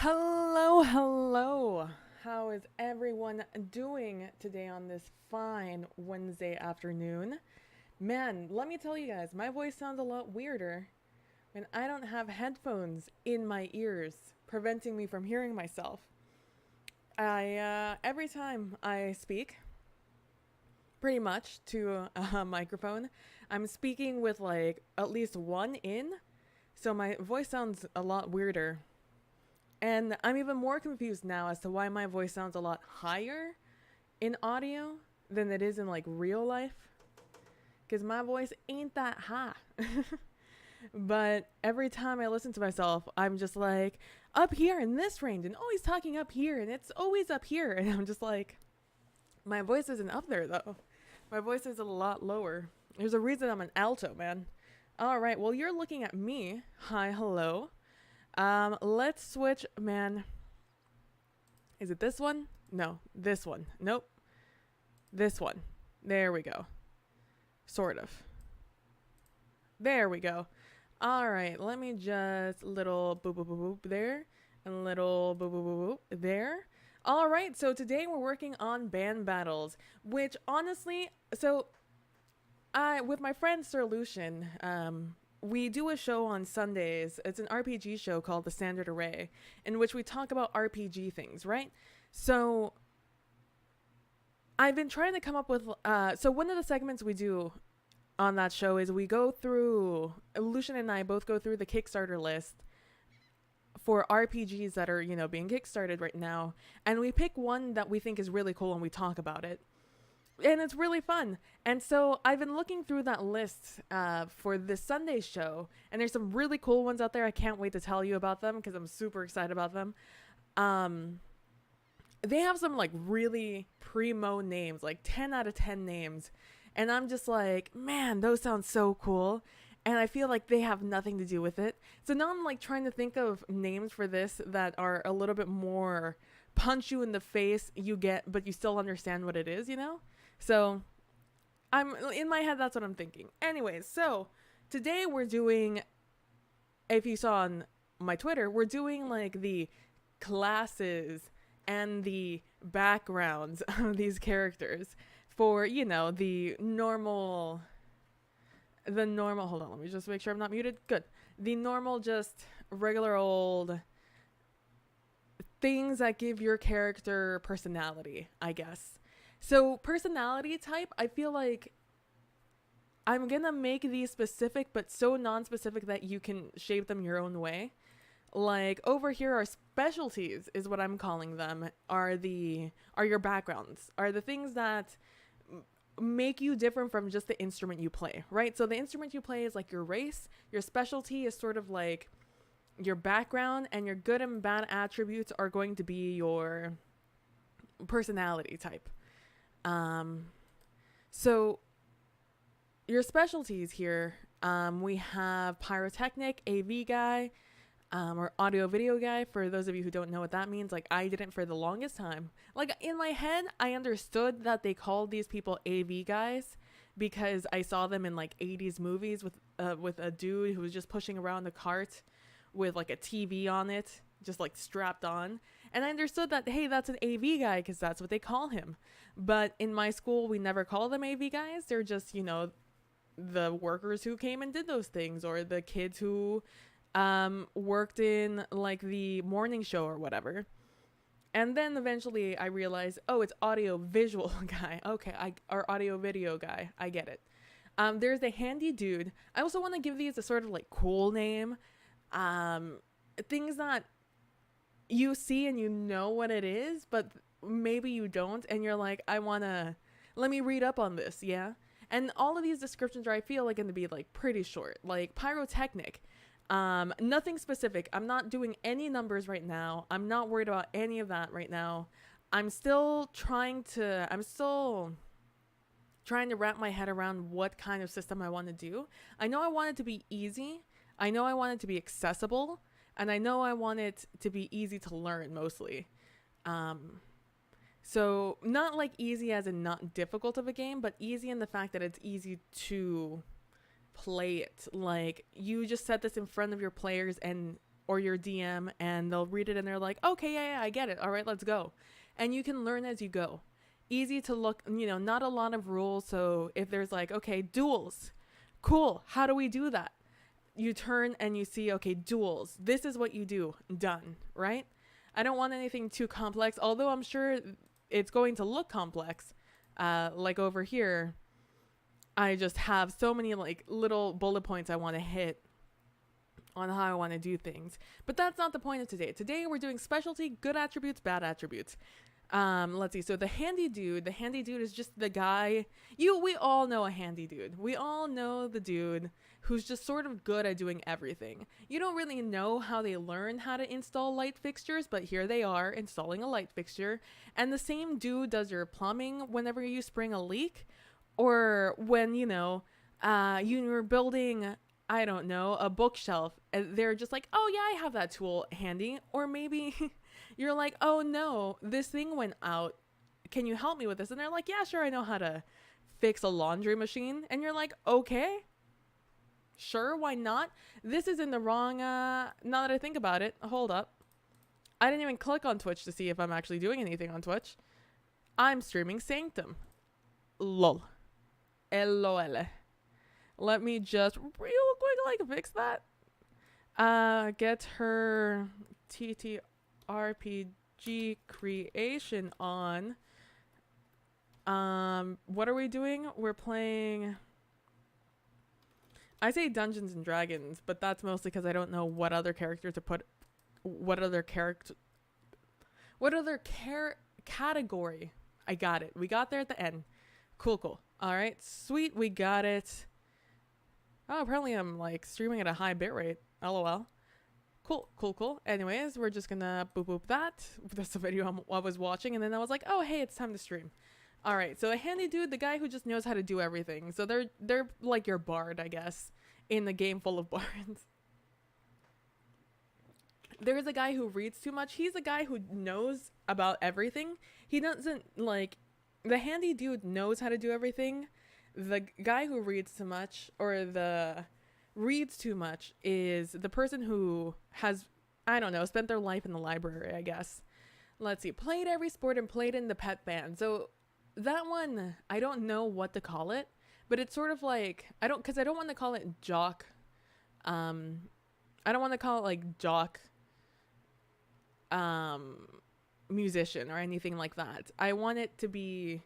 Hello, hello. How is everyone doing today on this fine Wednesday afternoon? Man, let me tell you guys, my voice sounds a lot weirder. and I don't have headphones in my ears preventing me from hearing myself. Every time I speak, pretty much to a microphone, I'm speaking with like at least one in, so my voice sounds a lot weirder. And I'm even more confused now as to why my voice sounds a lot higher in audio than it is in like real life. Because my voice ain't that high. But every time I listen to myself, I'm just like, up here in this range, and always talking up here, and it's always up here. And I'm just like, my voice isn't up there though. My voice is a lot lower. There's a reason I'm an alto, man. All right, well, you're looking at me. Hi, hello. Let's switch, man. Is it this one? No, this one. Nope. This one. There we go. Sort of. There we go. All right, let me just little boop, boop, boop, boop there. And little boop, boop, boop, boop there. All right, so today we're working on band battles, which honestly, so with my friend Sir Lucian, we do a show on Sundays. It's an RPG show called The Standard Array, in which we talk about RPG things, right? So I've been trying to come up with, so one of the segments we do on that show is we go through, Lucian and I both go through the Kickstarter list for RPGs that are, being kickstarted right now. And we pick one that we think is really cool and we talk about it. And it's really fun. And so I've been looking through that list for this Sunday show. And there's some really cool ones out there. I can't wait to tell you about them because I'm super excited about them. They have some like really primo names, like 10 out of 10 names. And I'm just like, man, those sound so cool. And I feel like they have nothing to do with it. So now I'm like trying to think of names for this that are a little bit more punch you in the face but you still understand what it is, So I'm in my head, that's what I'm thinking. Anyways, so today we're doing, if you saw on my Twitter, we're doing like the classes and the backgrounds of these characters for, the normal, hold on, let me just make sure I'm not muted. Good. The normal, just regular old things that give your character personality, I guess. So personality type, I feel like I'm going to make these specific, but so non-specific that you can shape them your own way. Like over here are specialties is what I'm calling them, are your backgrounds, are the things that make you different from just the instrument you play, right? So the instrument you play is like your race, your specialty is sort of like your background, and your good and bad attributes are going to be your personality type. So your specialties here, we have pyrotechnic, AV guy, or audio video guy. For those of you who don't know what that means, like I didn't for the longest time. Like in my head, I understood that they called these people AV guys because I saw them in like 80s movies with a dude who was just pushing around a cart with like a TV on it, just like strapped on. And I understood that, hey, that's an AV guy because that's what they call him. But in my school, we never call them AV guys. They're just, the workers who came and did those things, or the kids who worked in like the morning show or whatever. And then eventually I realized, oh, it's audio visual guy. Okay, or audio video guy. I get it. There's the handy dude. I also want to give these a sort of like cool name. Things that you see and you know what it is, but maybe you don't, and you're like, let me read up on this, yeah? And all of these descriptions are, I feel like, going to be like pretty short. Like pyrotechnic, nothing specific. I'm not doing any numbers right now. I'm not worried about any of that right now. I'm still trying to wrap my head around what kind of system I want to do. I know I want it to be easy. I know I want it to be accessible. And I know I want it to be easy to learn mostly. So not like easy as in not difficult of a game, but easy in the fact that it's easy to play it. Like you just set this in front of your players or your DM, and they'll read it and they're like, okay, yeah, I get it. All right, let's go. And you can learn as you go. Easy to look, not a lot of rules. So if there's like, okay, duels, cool. How do we do that? you turn and you see, okay, duels. This is what you do. Done, right? I don't want anything too complex, although I'm sure it's going to look complex. Like over here, I just have so many like little bullet points I want to hit on how I want to do things. But that's not the point of today. Today we're doing specialty, good attributes, bad attributes. Let's see. So the handy dude is just the guy. We all know a handy dude. We all know the dude who's just sort of good at doing everything. You don't really know how they learn how to install light fixtures, but here they are installing a light fixture. And the same dude does your plumbing whenever you spring a leak, or when, you're building, I don't know, a bookshelf, and they're just like, oh yeah, I have that tool handy. Or maybe you're like, oh no, this thing went out. Can you help me with this? And they're like, yeah, sure, I know how to fix a laundry machine. And you're like, okay, sure, why not? This is in the wrong, now that I think about it, hold up. I didn't even click on Twitch to see if I'm actually doing anything on Twitch. I'm streaming Sanctum. Lol. LOL. Let me just real quick fix that. Get her TTRPG creation on. What are we doing? We're playing, I say Dungeons and Dragons, but that's mostly because I don't know what other character to put, what other category. I got it. We got there at the end. Cool. All right, sweet, we got it. Oh, apparently I'm like streaming at a high bit rate. LOL. Cool. Anyways, we're just gonna boop that. That's the video I was watching, and then I was like, oh hey, it's time to stream. All right, so a handy dude, the guy who just knows how to do everything. So they're like your bard, I guess, in the game full of bards. There's a guy who reads too much. He's a guy who knows about everything. He doesn't like, the handy dude knows how to do everything. The guy who reads too much, or the reads too much, is the person who has, I don't know, spent their life in the library, I guess. Let's see, played every sport and played in the pet band. So that one, I don't know what to call it, but it's sort of like, I don't want to call it jock. I don't want to call it like jock musician or anything like that. I want it to be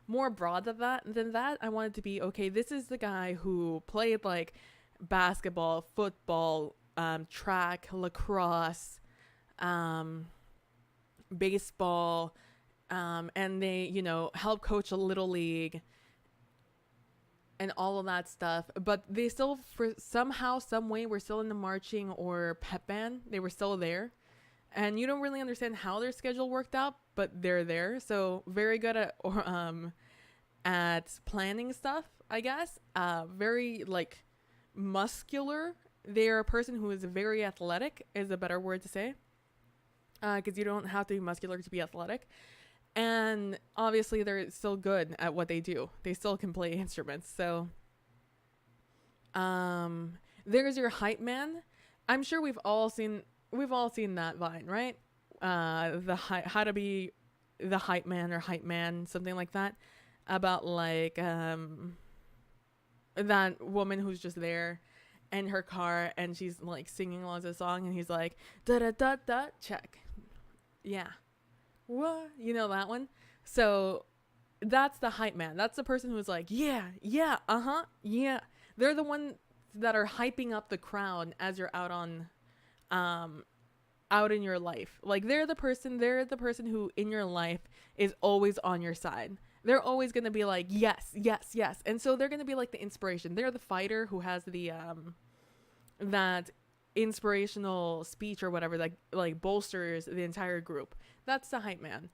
more broad than that. I want it to be, okay, this is the guy who played like basketball, football, track, lacrosse, baseball, and they, help coach a little league and all of that stuff. But they still, for somehow, some way, were still in the marching or pep band. They were still there. And you don't really understand how their schedule worked out, but they're there. So very good at planning stuff, I guess. Very like muscular. They're a person who is very athletic, is a better word to say. Because you don't have to be muscular to be athletic. And obviously they're still good at what they do. They still can play instruments. So there's your hype man. I'm sure we've all seen that Vine, right? How to be the hype man or hype man, something like that, about like that woman who's just there in her car and she's like singing along to the song, and he's like da da da da check, yeah, what, that one. So that's the hype man. That's the person who's like, yeah, yeah. They're the one that are hyping up the crowd as you're out in your life. Like they're the person who in your life is always on your side. They're always going to be like, yes. And so they're going to be like the inspiration. They're the fighter who has the that inspirational speech or whatever that like bolsters the entire group. That's the hype man.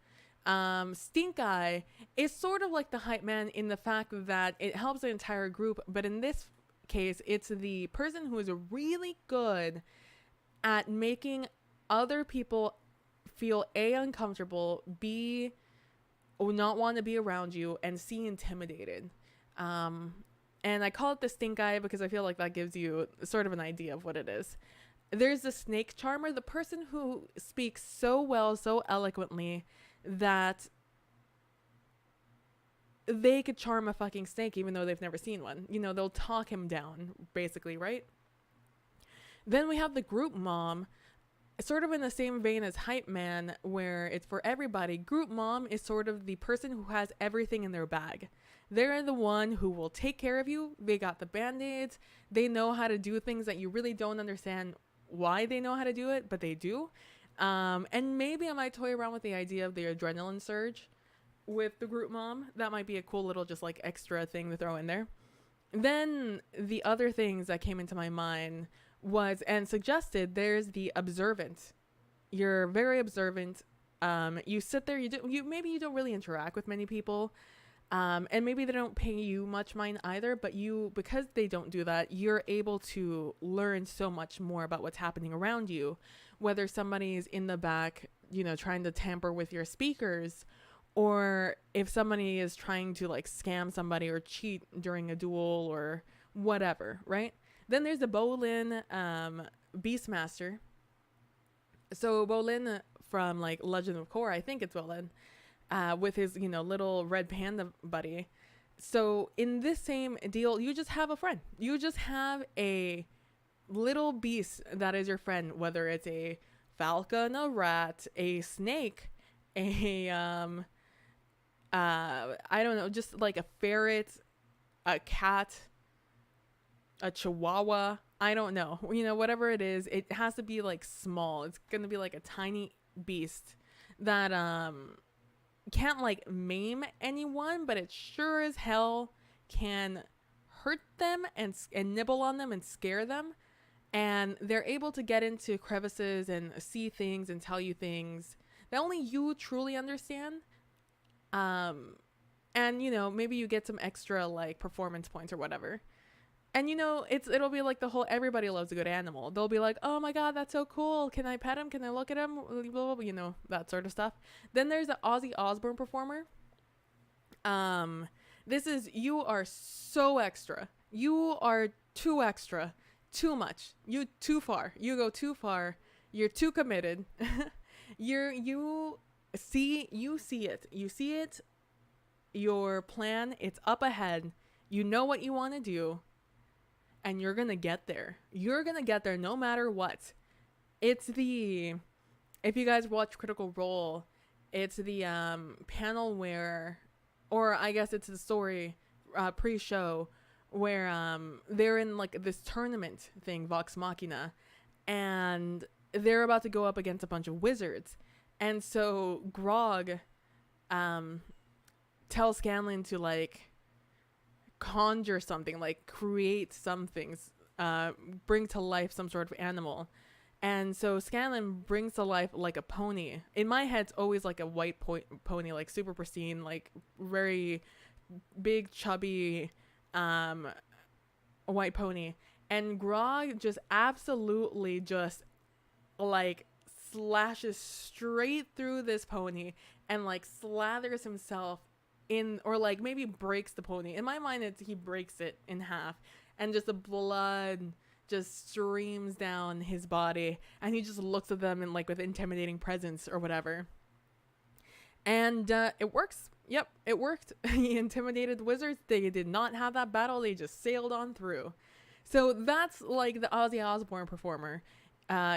Stink Eye is sort of like the hype man in the fact that it helps the entire group, but in this case it's the person who is really good at making other people feel uncomfortable, B, or not want to be around you, and C, intimidated. And I call it the stink eye because I feel like that gives you sort of an idea of what it is. There's the snake charmer, the person who speaks so well, so eloquently that they could charm a fucking snake even though they've never seen one. They'll talk him down, basically, right? Then we have the group mom, sort of in the same vein as hype man, where it's for everybody. Group mom is sort of the person who has everything in their bag. They're the one who will take care of you. They got the band-aids. They know how to do things that you really don't understand why they know how to do it, but they do. And maybe I might toy around with the idea of the adrenaline surge with the group mom. That might be a cool little just like extra thing to throw in there. Then the other things that came into my mind was and suggested, there's the observant. You're very observant. You sit there, maybe you don't really interact with many people. And maybe they don't pay you much mind either, but because they don't do that, you're able to learn so much more about what's happening around you, whether somebody's in the back, trying to tamper with your speakers, or if somebody is trying to like scam somebody or cheat during a duel or whatever, right? Then there's the Bolin Beastmaster. So Bolin from like Legend of Korra, I think it's Bolin, with his, little red panda buddy. So in this same deal, you just have a friend. You just have a little beast that is your friend, whether it's a falcon, a rat, a snake, a I don't know, just like a ferret, a cat, a chihuahua. I don't know. Whatever it is, it has to be like small. It's going to be like a tiny beast that can't like maim anyone, but it sure as hell can hurt them and nibble on them and scare them. And they're able to get into crevices and see things and tell you things that only you truly understand. And maybe you get some extra like performance points or whatever. And it'll be like the whole everybody loves a good animal. They'll be like, oh my god, that's so cool. Can I pet him? Can I look at him? That sort of stuff. Then there's the Ozzy Osbourne performer. This is, you are so extra. You are too extra. Too much. You too far. You go too far. You're too committed. You see it. You see it. Your plan, it's up ahead. You know what you want to do. And you're going to get there. You're going to get there no matter what. If you guys watch Critical Role, it's the panel where, or I guess it's the story pre-show, where they're in like this tournament thing, Vox Machina, and they're about to go up against a bunch of wizards. And so Grog tells Scanlan to like conjure something, like create some things, bring to life some sort of animal. And so Scanlan brings to life like a pony. In my head, it's always like a white pony, like super pristine, like very big, chubby, white pony. And Grog just absolutely just like slashes straight through this pony and like slathers himself in, or like maybe breaks the pony. In my mind, he breaks it in half, and just the blood just streams down his body, and he just looks at them and like with intimidating presence or whatever. And it works. Yep, it worked. He intimidated the wizards. They did not have that battle. They just sailed on through. So that's like the Ozzy Osbourne performer.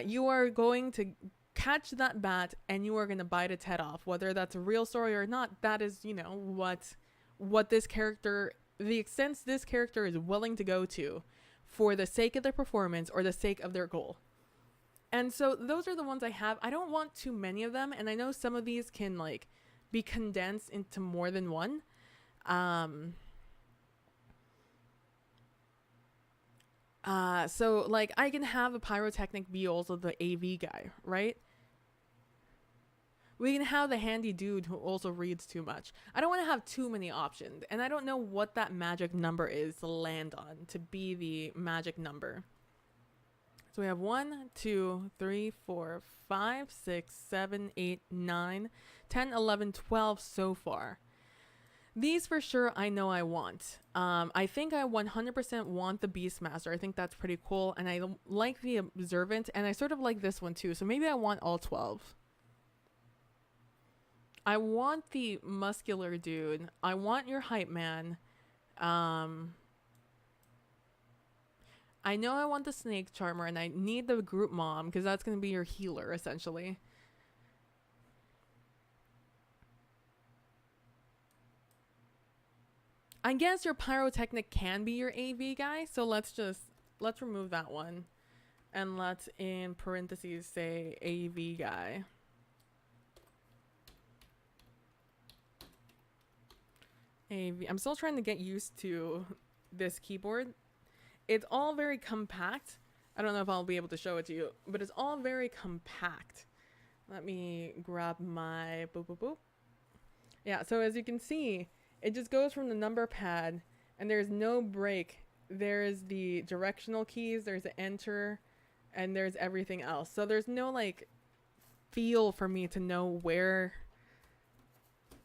You are going to catch that bat and you are going to bite its head off. Whether that's a real story or not, that is, what this character, the extent this character is willing to go to for the sake of their performance or the sake of their goal. And so those are the ones I have. I don't want too many of them. And I know some of these can like be condensed into more than one. So like I can have a pyrotechnic be also the AV guy, right? We can have the handy dude who also reads too much. I don't want to have too many options, and I don't know what that magic number is to land on to be the magic number. So we have 1, 2, 3, 4, 5, 6, 7, 8, 9, 10, 11, 12 so far. These for sure I know I want. I think I 100% want the Beastmaster. I think that's pretty cool, and I like the Observant, and I sort of like this one too, so maybe I want all 12. I want the muscular dude. I want your hype man. I I know I want the Snake Charmer, and I need the Group Mom, because that's going to be your healer, essentially. I guess your Pyrotechnic can be your AV guy, so let's remove that one. And let's, in parentheses, say AV guy. AV. I'm still trying to get used to this keyboard. It's all very compact. I don't know if I'll be able to show it to you, but it's all very compact. Let me grab my boop boop boop. Yeah, so as you can see, it just goes from the number pad, and there's no break. There's the directional keys, there's the enter, and there's everything else. So there's no like feel for me to know where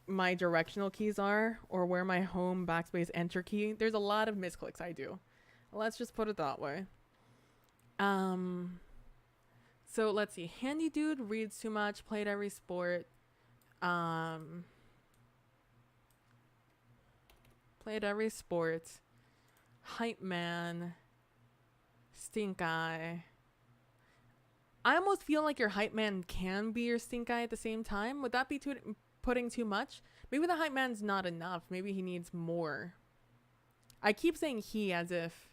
my directional keys are or where my home backspace enter key. There's a lot of misclicks I do. Let's just put it that way. So let's see. Handy dude reads too much, played every sport. Played every sport. Hype man. Stink eye. I almost feel like your hype man can be your stink eye at the same time. Would that be putting too much? Maybe the hype man's not enough. Maybe he needs more. I keep saying he as if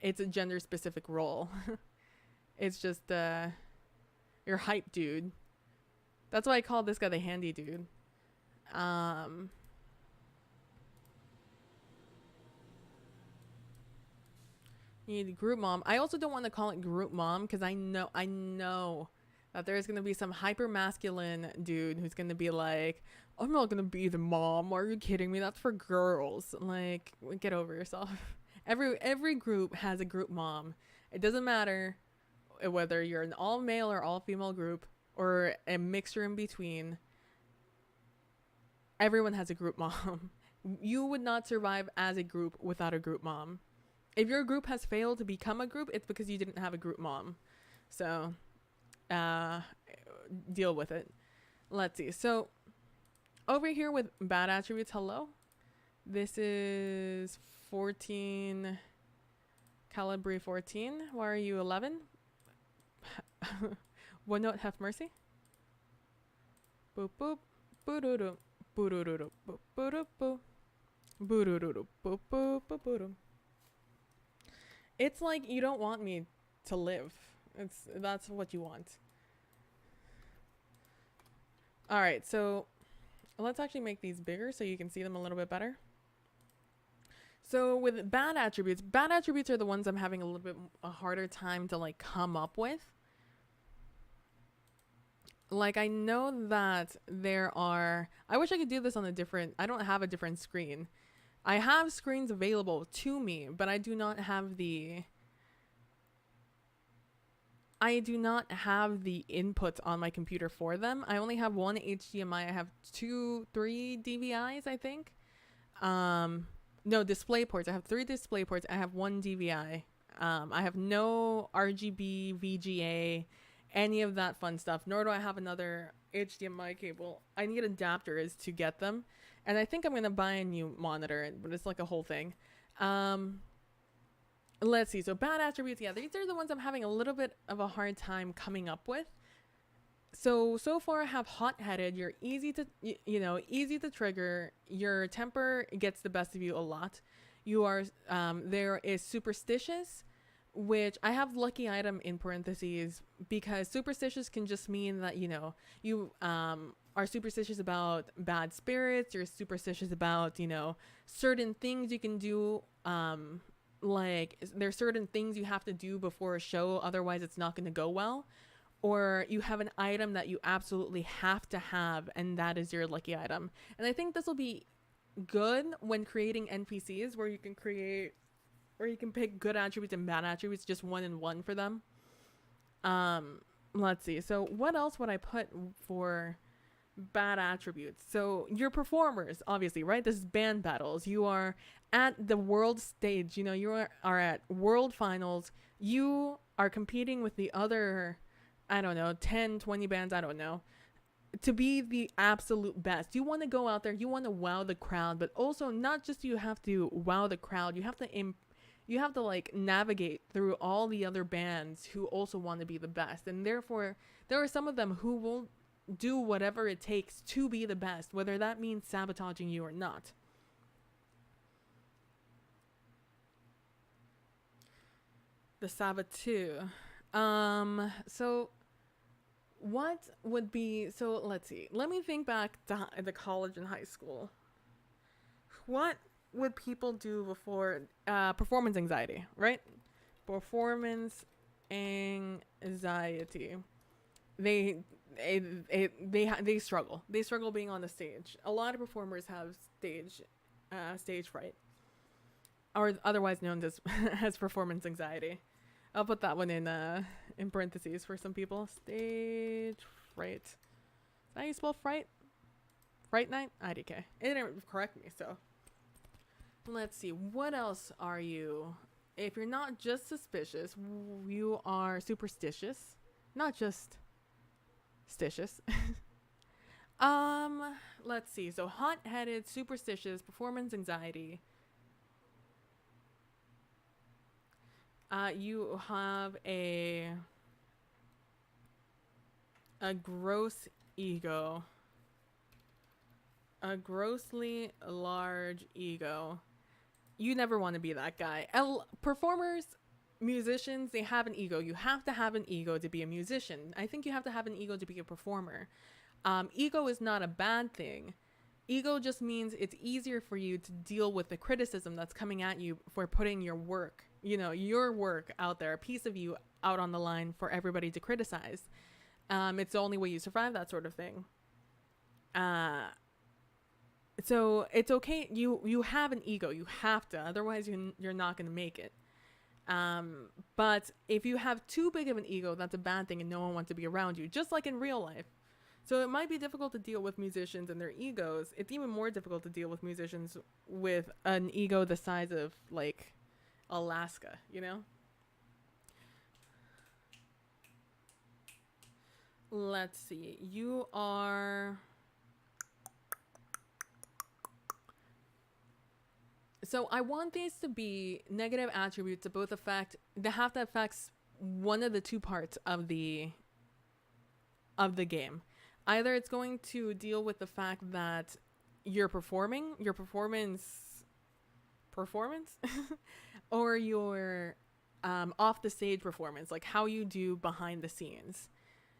it's a gender specific role. It's just your hype dude. That's why I call this guy the handy dude. You need group mom. I also don't want to call it group mom because I know that there's gonna be some hyper masculine dude who's gonna be like, I'm not gonna be the mom. Are you kidding me? That's for girls. Like, get over yourself. Every group has a group mom. It doesn't matter whether you're an all male or all female group or a mixture in between. Everyone has a group mom. You would not survive as a group without a group mom. If your group has failed to become a group, it's because you didn't have a group mom. So, deal with it. Let's see. So, over here with bad attributes, hello. This is 14, Calibri 14. Why are you 11? One note, have mercy. Boop boop. Boo-doo-doo. Boo-doo-doo-doo. Boop-boo-doo-boo. Boo-doo-doo-doo. Boop-boop-boop-boop-doo. It's like you don't want me to live. That's what you want. All right, so let's actually make these bigger so you can see them a little bit better. So with bad attributes are the ones I'm having a little bit a harder time to like come up with. Like I know that there are, I wish I could do this on a different, I don't have a different screen. I have screens available to me, but I do not have the input on my computer for them. I only have one HDMI. I have 3 DVIs, I think. No, display ports. I have 3 display ports. I have 1 DVI. I have no RGB, VGA, any of that fun stuff, nor do I have another HDMI cable. I need adapters to get them. And I think I'm going to buy a new monitor, but it's like a whole thing. Let's see. So bad attributes. Yeah, these are the ones I'm having a little bit of a hard time coming up with. So far I have hot-headed. You're easy to, easy to trigger. Your temper gets the best of you a lot. You are, there is superstitious, which I have lucky item in parentheses because superstitious can just mean that, you, are superstitious about bad spirits. You're superstitious about, certain things you can do. Like there's certain things you have to do before a show. Otherwise it's not going to go well. Or you have an item that you absolutely have to have. And that is your lucky item. And I think this will be good when creating NPCs where you can pick good attributes and bad attributes, just 1 and 1 for them. Let's see. So what else would I put for bad attributes? So your performers, obviously, right? This is band battles. You are at the world stage, you are at world finals. You are competing with the other, I don't know, 10, 20 bands, I don't know, to be the absolute best. You want to go out there, you want to wow the crowd, but also not just you have to wow the crowd, you have to you have to like navigate through all the other bands who also want to be the best. And therefore, there are some of them who will do whatever it takes to be the best, whether that means sabotaging you or not. The saboteur. So what would be, so let's see. Let me think back to the college and high school. What would people do before performance anxiety, right? Performance anxiety. They struggle. They struggle being on the stage. A lot of performers have stage fright, or otherwise known as as performance anxiety. I'll put that one in parentheses for some people. Stage fright. Is that how you spell fright? Fright night? IDK. It didn't correct me, so. Let's see. What else are you? If you're not just suspicious, you are superstitious. Not just stitious. Let's see. So hot-headed, superstitious, performance anxiety. You have a gross ego. A grossly large ego. You never want to be that guy. Performers, musicians, they have an ego. You have to have an ego to be a musician. I think you have to have an ego to be a performer. Ego is not a bad thing. Ego just means it's easier for you to deal with the criticism that's coming at you for putting your work, your work out there, a piece of you out on the line for everybody to criticize. It's the only way you survive that sort of thing. So it's okay. You have an ego. You have to. Otherwise, you're not going to make it. But if you have too big of an ego, that's a bad thing and no one wants to be around you, just like in real life. So it might be difficult to deal with musicians and their egos. It's even more difficult to deal with musicians with an ego the size of, like, Alaska, Let's see. You are... So I want these to be negative attributes to both affect, they have to affect one of the two parts of the game. Either it's going to deal with the fact that you're performing, your performance, or your off the stage performance, like how you do behind the scenes.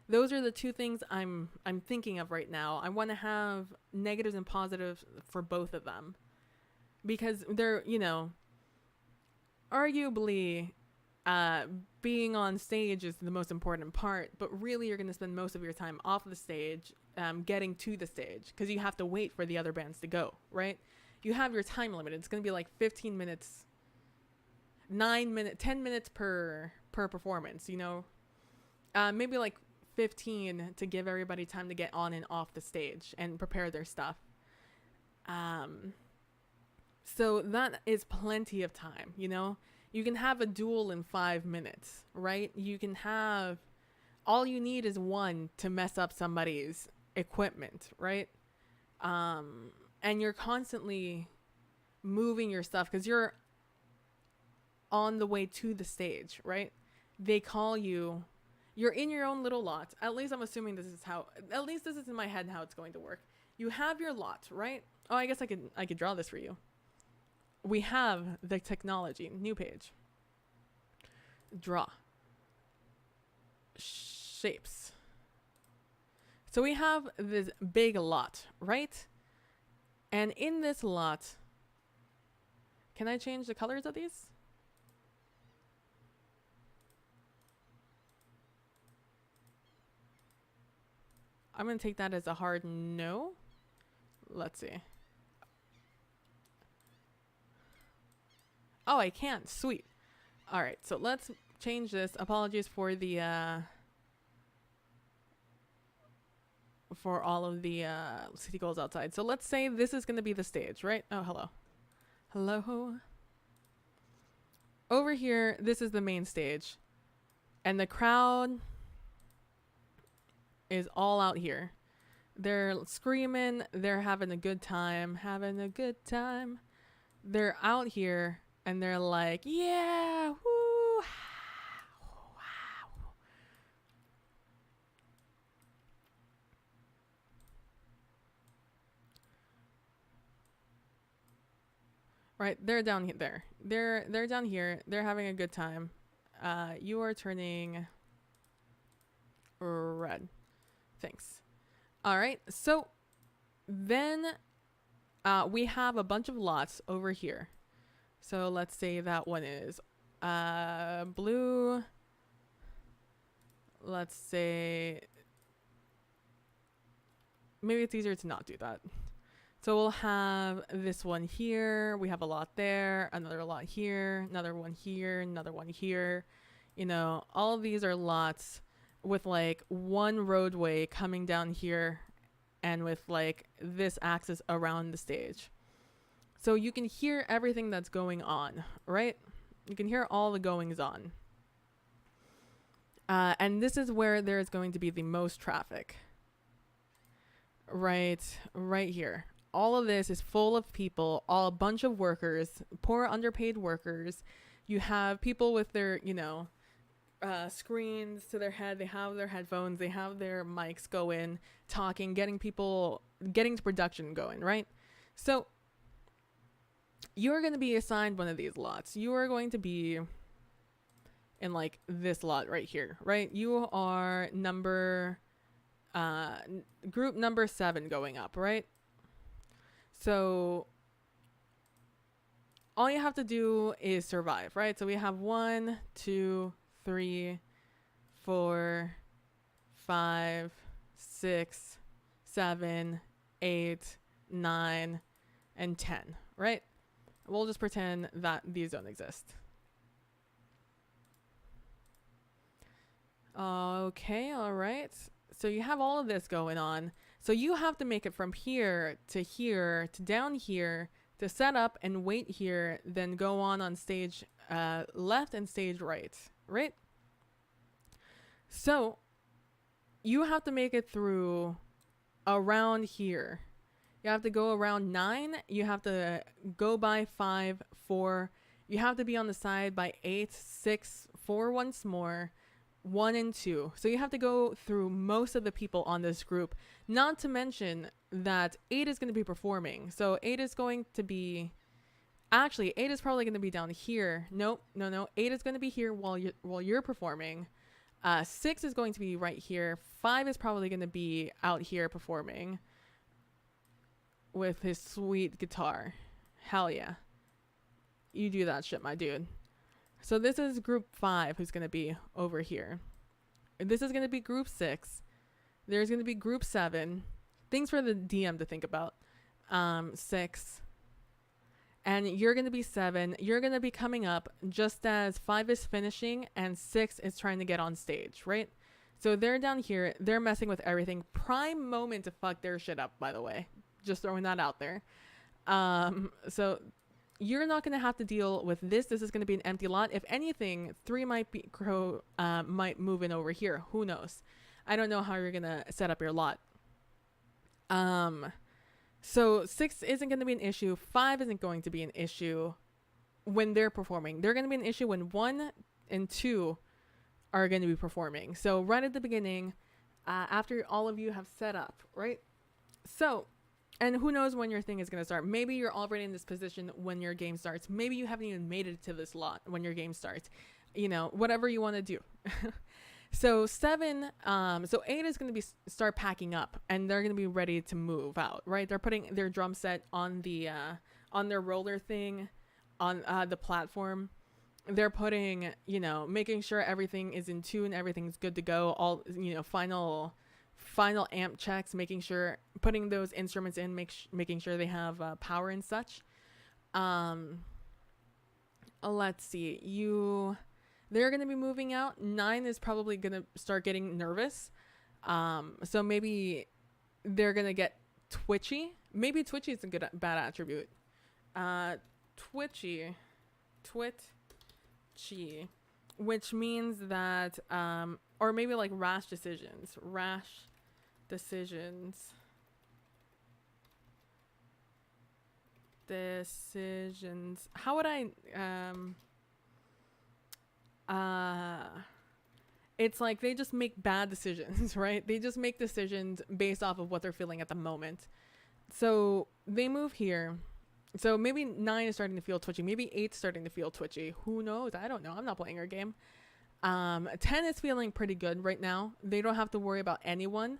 Those are the two things I'm thinking of right now. I want to have negatives and positives for both of them. Because they're, arguably, being on stage is the most important part, but really you're going to spend most of your time off the stage, getting to the stage, because you have to wait for the other bands to go, right? You have your time limit. It's going to be like 15 minutes, 10 minutes per performance, maybe like 15 to give everybody time to get on and off the stage and prepare their stuff. So that is plenty of time, You can have a duel in 5 minutes, right? You can have... All you need is one to mess up somebody's equipment, right? And you're constantly moving your stuff because you're on the way to the stage, right? They call you... You're in your own little lot. At least I'm assuming this is in my head how it's going to work. You have your lot, right? Oh, I guess I could draw this for you. We have the technology. New page. Draw. Shapes. So we have this big lot, right? And in this lot, can I change the colors of these? I'm going to take that as a hard no. Let's see. Oh, I can't. Sweet. All right, so let's change this. Apologies for the for all of the city goals outside. So let's say this is going to be the stage, right? Oh, hello. Hello. Over here, this is the main stage. And the crowd is all out here. They're screaming. They're having a good time. They're out here. And they're like, yeah, woo, wow. Right, they're down there. They're down here. They're having a good time. You are turning red. Thanks. All right. So then we have a bunch of lots over here. So let's say that one is blue. Let's say maybe it's easier to not do that. So we'll have this one here. We have a lot there, another lot here, another one here, another one here. You know, all of these are lots with like one roadway coming down here and with like this axis around the stage. So you can hear everything that's going on, right? You can hear all the goings on. And this is where there is going to be the most traffic. Right here. All of this is full of people, a bunch of workers, poor underpaid workers. You have people with their, you know, screens to their head. They have their headphones. They have their mics going, talking, getting to production going, right? So you're going to be assigned one of these lots. You are going to be in like this lot right here, right? You are group number 7 going up, right? So all you have to do is survive, right? So we have 1, 2, 3, 4, 5, 6, 7, 8, 9, and 10, right? We'll just pretend that these don't exist. Okay, all right. So you have all of this going on. So you have to make it from here to down here to set up and wait here, then go on stage left and stage right, right? So you have to make it through around here. You have to go around 9. You have to go by 5, 4. You have to be on the side by 8, 6, 4 once more. 1 and 2. So you have to go through most of the people on this group, not to mention that 8 is going to be performing. So 8 is going to be, actually 8 is probably going to be down here. No. 8 is going to be here while you're performing. 6 is going to be right here. 5 is probably going to be out here performing with his sweet guitar. Hell yeah. You do that shit, my dude. So this is group 5 who's going to be over here. This is going to be group 6. There's going to be group 7. Things for the DM to think about. 6. And you're going to be 7. You're going to be coming up just as 5 is finishing and 6 is trying to get on stage, right? So they're down here. They're messing with everything. Prime moment to fuck their shit up, by the way. Just throwing that out there. So you're not going to have to deal with this. This is going to be an empty lot. If anything, 3 might move in over here. Who knows? I don't know how you're going to set up your lot. So 6 isn't going to be an issue. 5 isn't going to be an issue when they're performing. They're going to be an issue when 1 and 2 are going to be performing. So right at the beginning, after all of you have set up, right? So, and who knows when your thing is going to start. Maybe you're already in this position when your game starts. Maybe you haven't even made it to this lot when your game starts. You know, whatever you want to do. So 7, so 8 is going to be start packing up, and they're going to be ready to move out, right? They're putting their drum set on the on their roller thing on the platform. They're putting, you know, making sure everything is in tune, everything's good to go. All, you know, final amp checks, making sure, putting those instruments in, making sure they have power and such. Let's see, they're going to be moving out. 9 is probably going to start getting nervous. So maybe they're going to get twitchy. Maybe twitchy is a bad attribute. Twitchy, which means that, or maybe like rash decisions. decisions. How would I uh it's like they just make bad decisions, right? They just make decisions based off of what they're feeling at the moment. So they move here. So maybe 9 is starting to feel twitchy. Maybe 8 is starting to feel twitchy. Who knows? I don't know. I'm not playing her game. 10 is feeling pretty good right now. They don't have to worry about anyone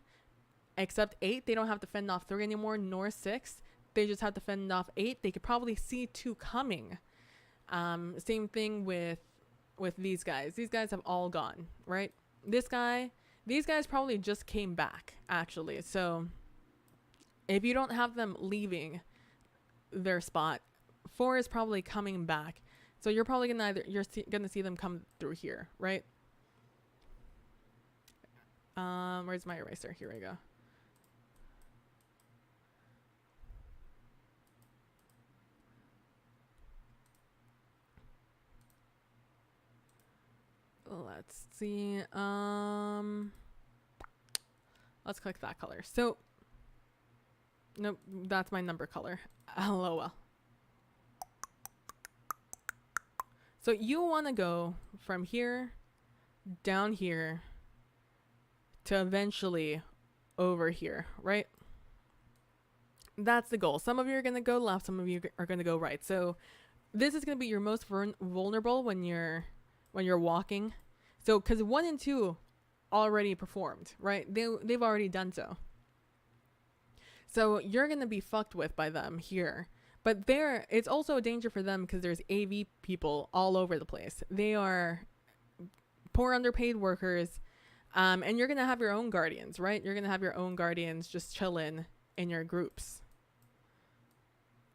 except 8. They don't have to fend off 3 anymore, nor 6. They just have to fend off 8. They could probably see 2 coming. Same thing with these guys. These guys have all gone, right? These guys probably just came back, actually. So if you don't have them leaving their spot, 4 is probably coming back. So you're probably gonna see them come through here, right? Where's my eraser? Here we go. Let's see. Let's click that color. So, nope, that's my number color. LOL. So you want to go from here down here to eventually over here, right? That's the goal. Some of you are going to go left, some of you are going to go right. So this is going to be your most vulnerable when you're walking. So because 1 and 2 already performed, right? They've already done so. So you're going to be fucked with by them here. But it's also a danger for them because there's AV people all over the place. They are poor underpaid workers. And you're going to have your own guardians, right? You're going to have your own guardians just chilling in your groups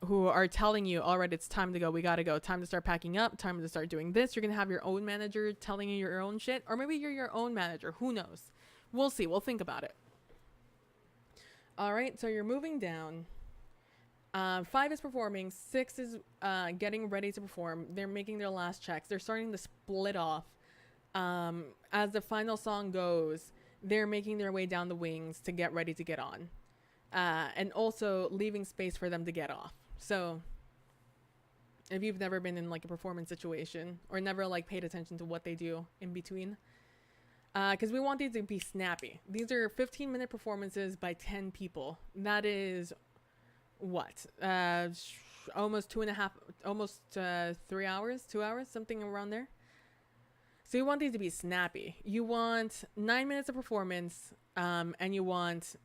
who are telling you, all right, it's time to go. We got to go. Time to start packing up. Time to start doing this. You're going to have your own manager telling you your own shit. Or maybe you're your own manager. Who knows? We'll see. We'll think about it. All right. So you're moving down. 5 is performing. 6 is getting ready to perform. They're making their last checks. They're starting to split off. As the final song goes, they're making their way down the wings to get ready to get on. And also leaving space for them to get off. So if you've never been in like a performance situation or never like paid attention to what they do in between, because we want these to be snappy. These are 15-minute performances by 10 people. That is what? Almost 2.5, almost 3 hours, 2 hours, something around there. So you want these to be snappy. You want 9 minutes of performance, and you want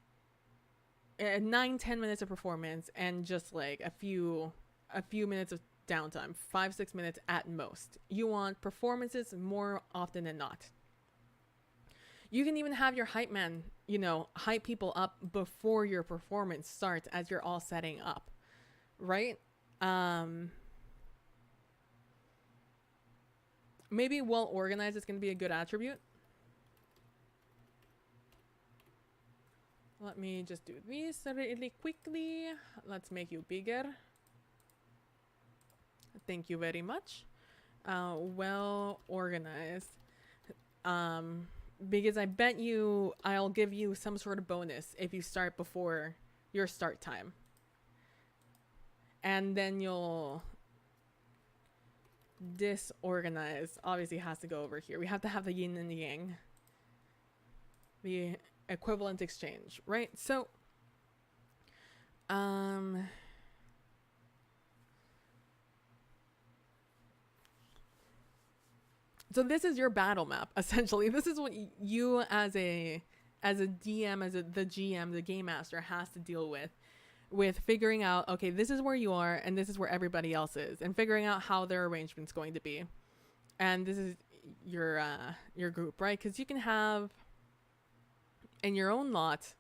9-10 minutes of performance and just like a few minutes of downtime, 5-6 minutes at most. You want performances more often than not. You can even have your hype man, hype people up before your performance starts as you're all setting up, right? Maybe well organized is going to be a good attribute. Let me just do this really quickly. Let's make you bigger. Thank you very much. Well organized. Because I bet you I'll give you some sort of bonus if you start before your start time. And then you'll disorganize. Obviously has to go over here. We have to have the yin and the yang. The equivalent exchange, right? So so this is your battle map essentially. This is what you as a DM, the GM, the game master has to deal with figuring out, okay, this is where you are and this is where everybody else is, and figuring out how their arrangement's going to be. And this is your group, right? Because you can have in your own lot,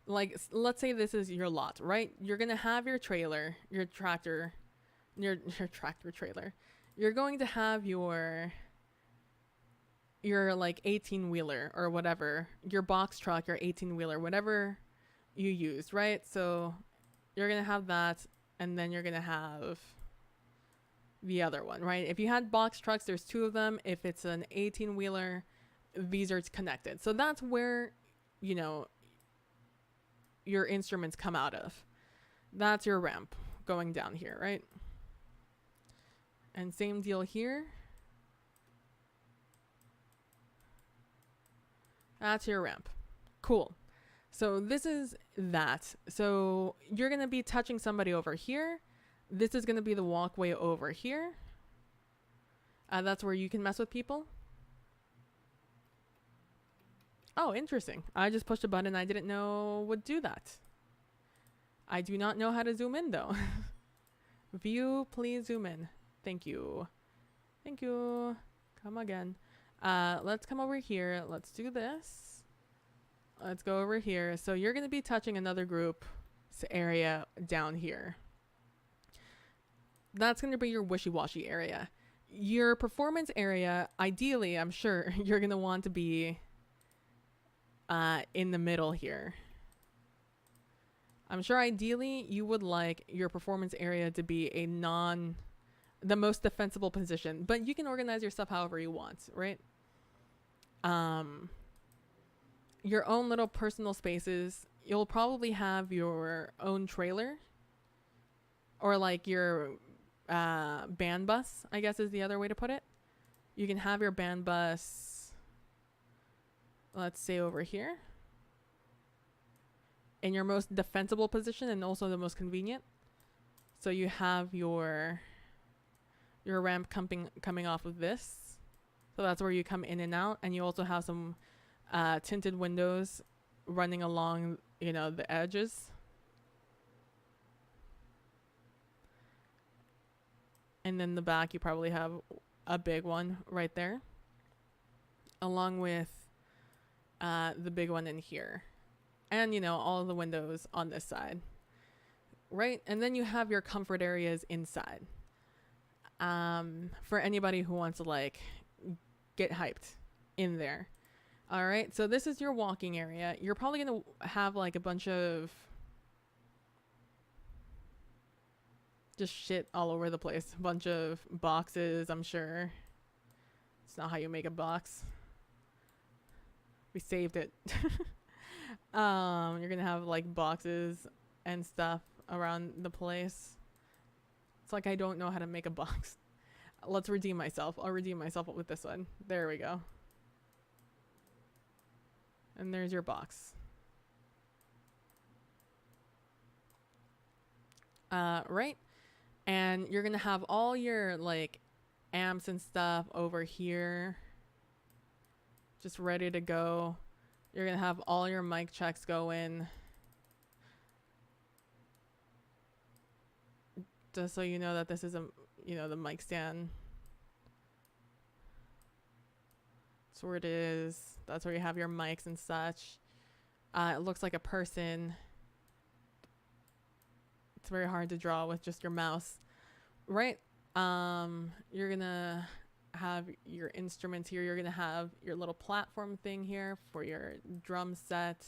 like let's say this is your lot, right? You're gonna have your trailer, your tractor trailer. You're going to have your like 18-wheeler or whatever, your box truck, your 18-wheeler, whatever you use, right? So you're gonna have that, and then you're gonna have the other one, right? If you had box trucks, there's 2 of them. If it's an 18-wheeler, these are connected. So that's where, your instruments come out of. That's your ramp going down here, right? And same deal here. That's your ramp. Cool. So this is that. So you're going to be touching somebody over here. This is going to be the walkway over here. That's where you can mess with people. Oh, interesting. I just pushed a button I didn't know would do that. I do not know how to zoom in though. View, please zoom in. Thank you. Thank you. Come again. Let's come over here. Let's do this. Let's go over here. So you're going to be touching another group area down here. That's going to be your wishy-washy area. Your performance area, ideally, I'm sure you're going to want to be in the middle here. I'm sure ideally you would like your performance area to be the most defensible position, but you can organize your stuff however you want, right? Your own little personal spaces. You'll probably have your own trailer or like your band bus, I guess is the other way to put it. You can have your band bus, let's say over here, in your most defensible position and also the most convenient. So you have your ramp coming off of this. So that's where you come in and out, and you also have some tinted windows running along, the edges. And then the back, you probably have a big one right there, along with the big one in here. And, all of the windows on this side, right? And then you have your comfort areas inside. For anybody who wants to, get hyped in there. All right, so this is your walking area. You're probably going to have, a bunch of just shit all over the place. A bunch of boxes, I'm sure. It's not how you make a box. We saved it. You're gonna have boxes and stuff around the place. It's like I don't know how to make a box. Let's redeem myself. I'll redeem myself with this one. There we go. And there's your box. Right? And you're gonna have all your amps and stuff over here, just ready to go. You're gonna have all your mic checks going, just so you know that this is the mic stand. That's where it is. That's where you have your mics and such. It looks like a person. It's very hard to draw with just your mouse, right? You're gonna have your instruments here. You're gonna have your little platform thing here for your drum set.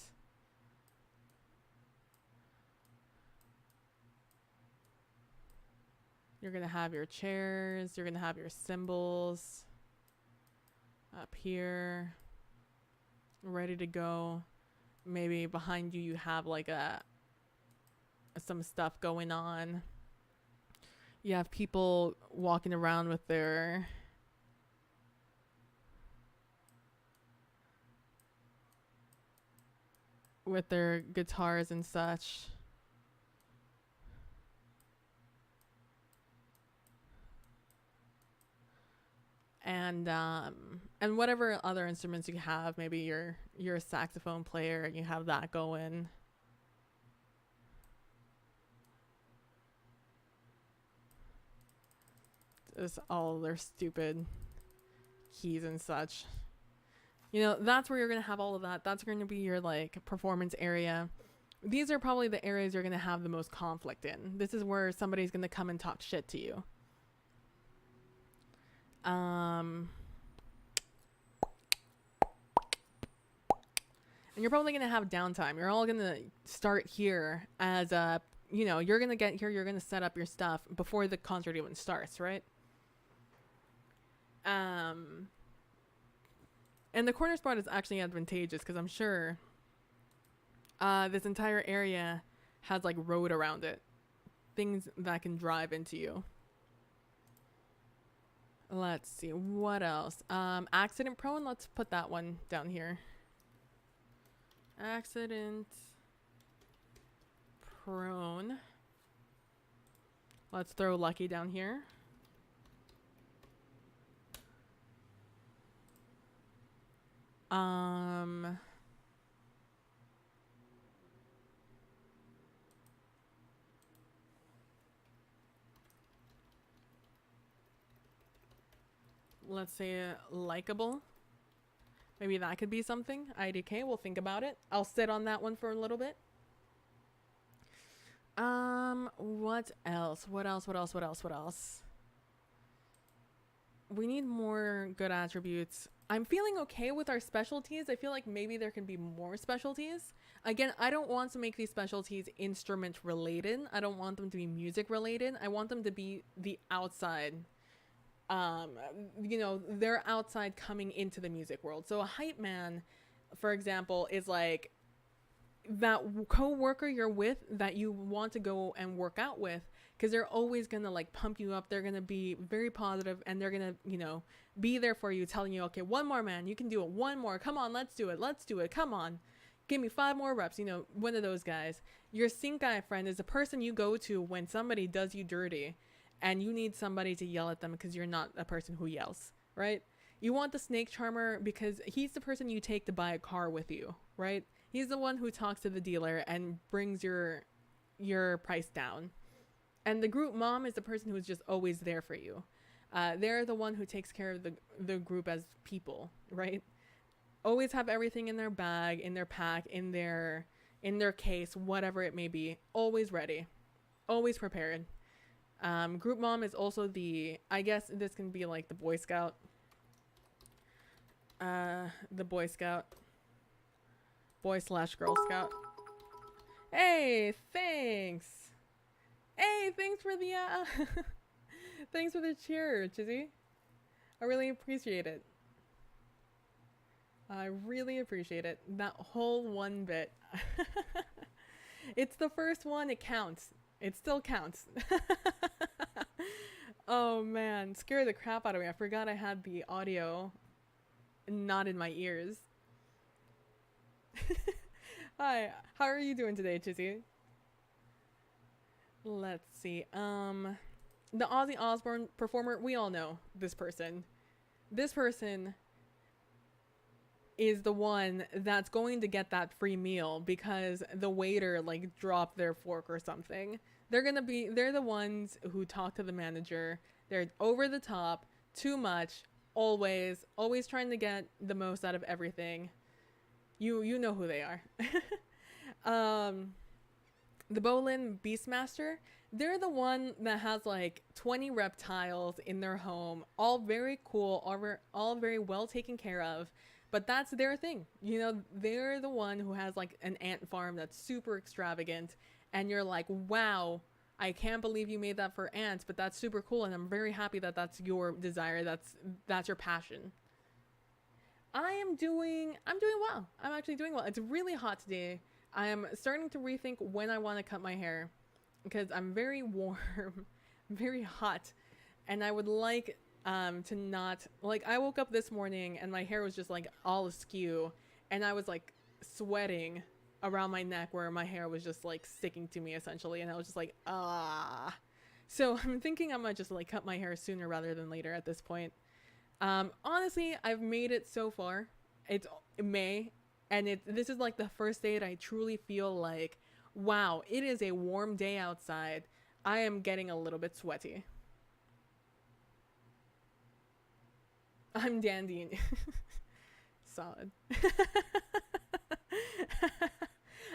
You're gonna have your chairs. You're gonna have your cymbals up here, ready to go. Maybe behind you, you have some stuff going on. You have people walking around with their guitars and such. And whatever other instruments you have, maybe you're a saxophone player and you have that going. Just all their stupid keys and such. That's where you're going to have all of that. That's going to be your performance area. These are probably the areas you're going to have the most conflict in. This is where somebody's going to come and talk shit to you. And you're probably going to have downtime. You're all going to start here as you're going to get here, you're going to set up your stuff before the concert even starts, right? And the corner spot is actually advantageous because I'm sure This entire area has like road around it, things that can drive into you. Let's see what else. Accident prone. Let's put that one down here. Accident prone. Let's throw lucky down here. Let's say likable. Maybe that could be something. IDK, we'll think about it. I'll sit on that one for a little bit. What else? What else? What else? What else? What else? We need more good attributes. I'm feeling okay with our specialties. I feel like maybe there can be more specialties. Again, I don't want to make these specialties instrument related. I don't want them to be music related. I want them to be the outside. You know, they're outside coming into the music world. So a hype man, for example, is like that co-worker you're with that you want to go and work out with, because they're always gonna like pump you up. They're gonna be very positive, and they're gonna, you know, be there for you, telling you, okay, one more, man, you can do it, one more, come on, let's do it, come on, give me 5 more reps. You know, one of those guys. Your sync guy friend is the person you go to when somebody does you dirty and you need somebody to yell at them because you're not a person who yells, right? You want the snake charmer because he's the person you take to buy a car with you, right? He's the one who talks to the dealer and brings your price down. And the group mom is the person who is just always there for you. They're the one who takes care of the group as people, right? Always have everything in their bag, in their pack, in their case, whatever it may be. Always ready, always prepared. Group mom is also I guess this can be like the Boy Scout. The Boy Scout. Boy/Girl Scout. Hey, thanks. Hey, thanks for the thanks for the cheer, Chizzy. I really appreciate it. I really appreciate it. That whole one bit. It's the first one, it counts. It still counts. Oh man, scared the crap out of me. I forgot I had the audio not in my ears. Hi, how are you doing today, Chizzy? Let's see. The Ozzy Osbourne performer, we all know this person. This person is the one that's going to get that free meal because the waiter like dropped their fork or something. They're the ones who talk to the manager. They're over the top, too much, always trying to get the most out of everything. You know who they are. The Bolin Beastmaster, they're the one that has like 20 reptiles in their home, all very cool, all very well taken care of, but that's their thing. You know, they're the one who has like an ant farm that's super extravagant, and you're like, wow, I can't believe you made that for ants, but that's super cool, and I'm very happy that that's your desire, that's your passion. I'm doing well. I'm actually doing well. It's really hot today. I am starting to rethink when I want to cut my hair because I'm very warm, very hot, and I would like to not, like, I woke up this morning and my hair was just like all askew, and I was like sweating around my neck where my hair was just like sticking to me essentially, and I was just like, ah. So I'm thinking I might just like cut my hair sooner rather than later at this point. Honestly, I've made it so far. It's May, and this is like the first day that I truly feel like, wow, it is a warm day outside. I am getting a little bit sweaty. I'm dandying. Solid.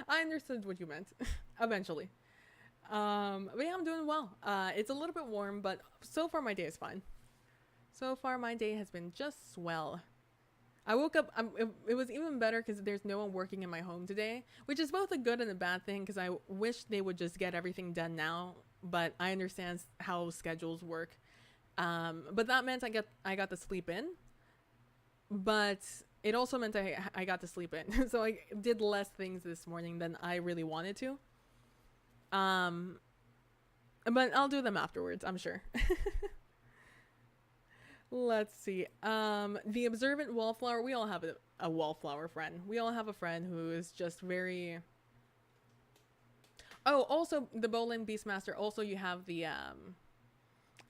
I understood what you meant eventually. But yeah, I'm doing well. It's a little bit warm, but so far my day is fine. So far, my day has been just swell. I woke up, it was even better because there's no one working in my home today, which is both a good and a bad thing because I wish they would just get everything done now, but I understand how schedules work. But that meant I got to sleep in. But it also meant I got to sleep in. So I did less things this morning than I really wanted to. Um, but I'll do them afterwards, I'm sure. Let's see. The observant wallflower. We all have a wallflower friend. We all have a friend who is just very. Oh, also the Bolin Beastmaster. Also, you have the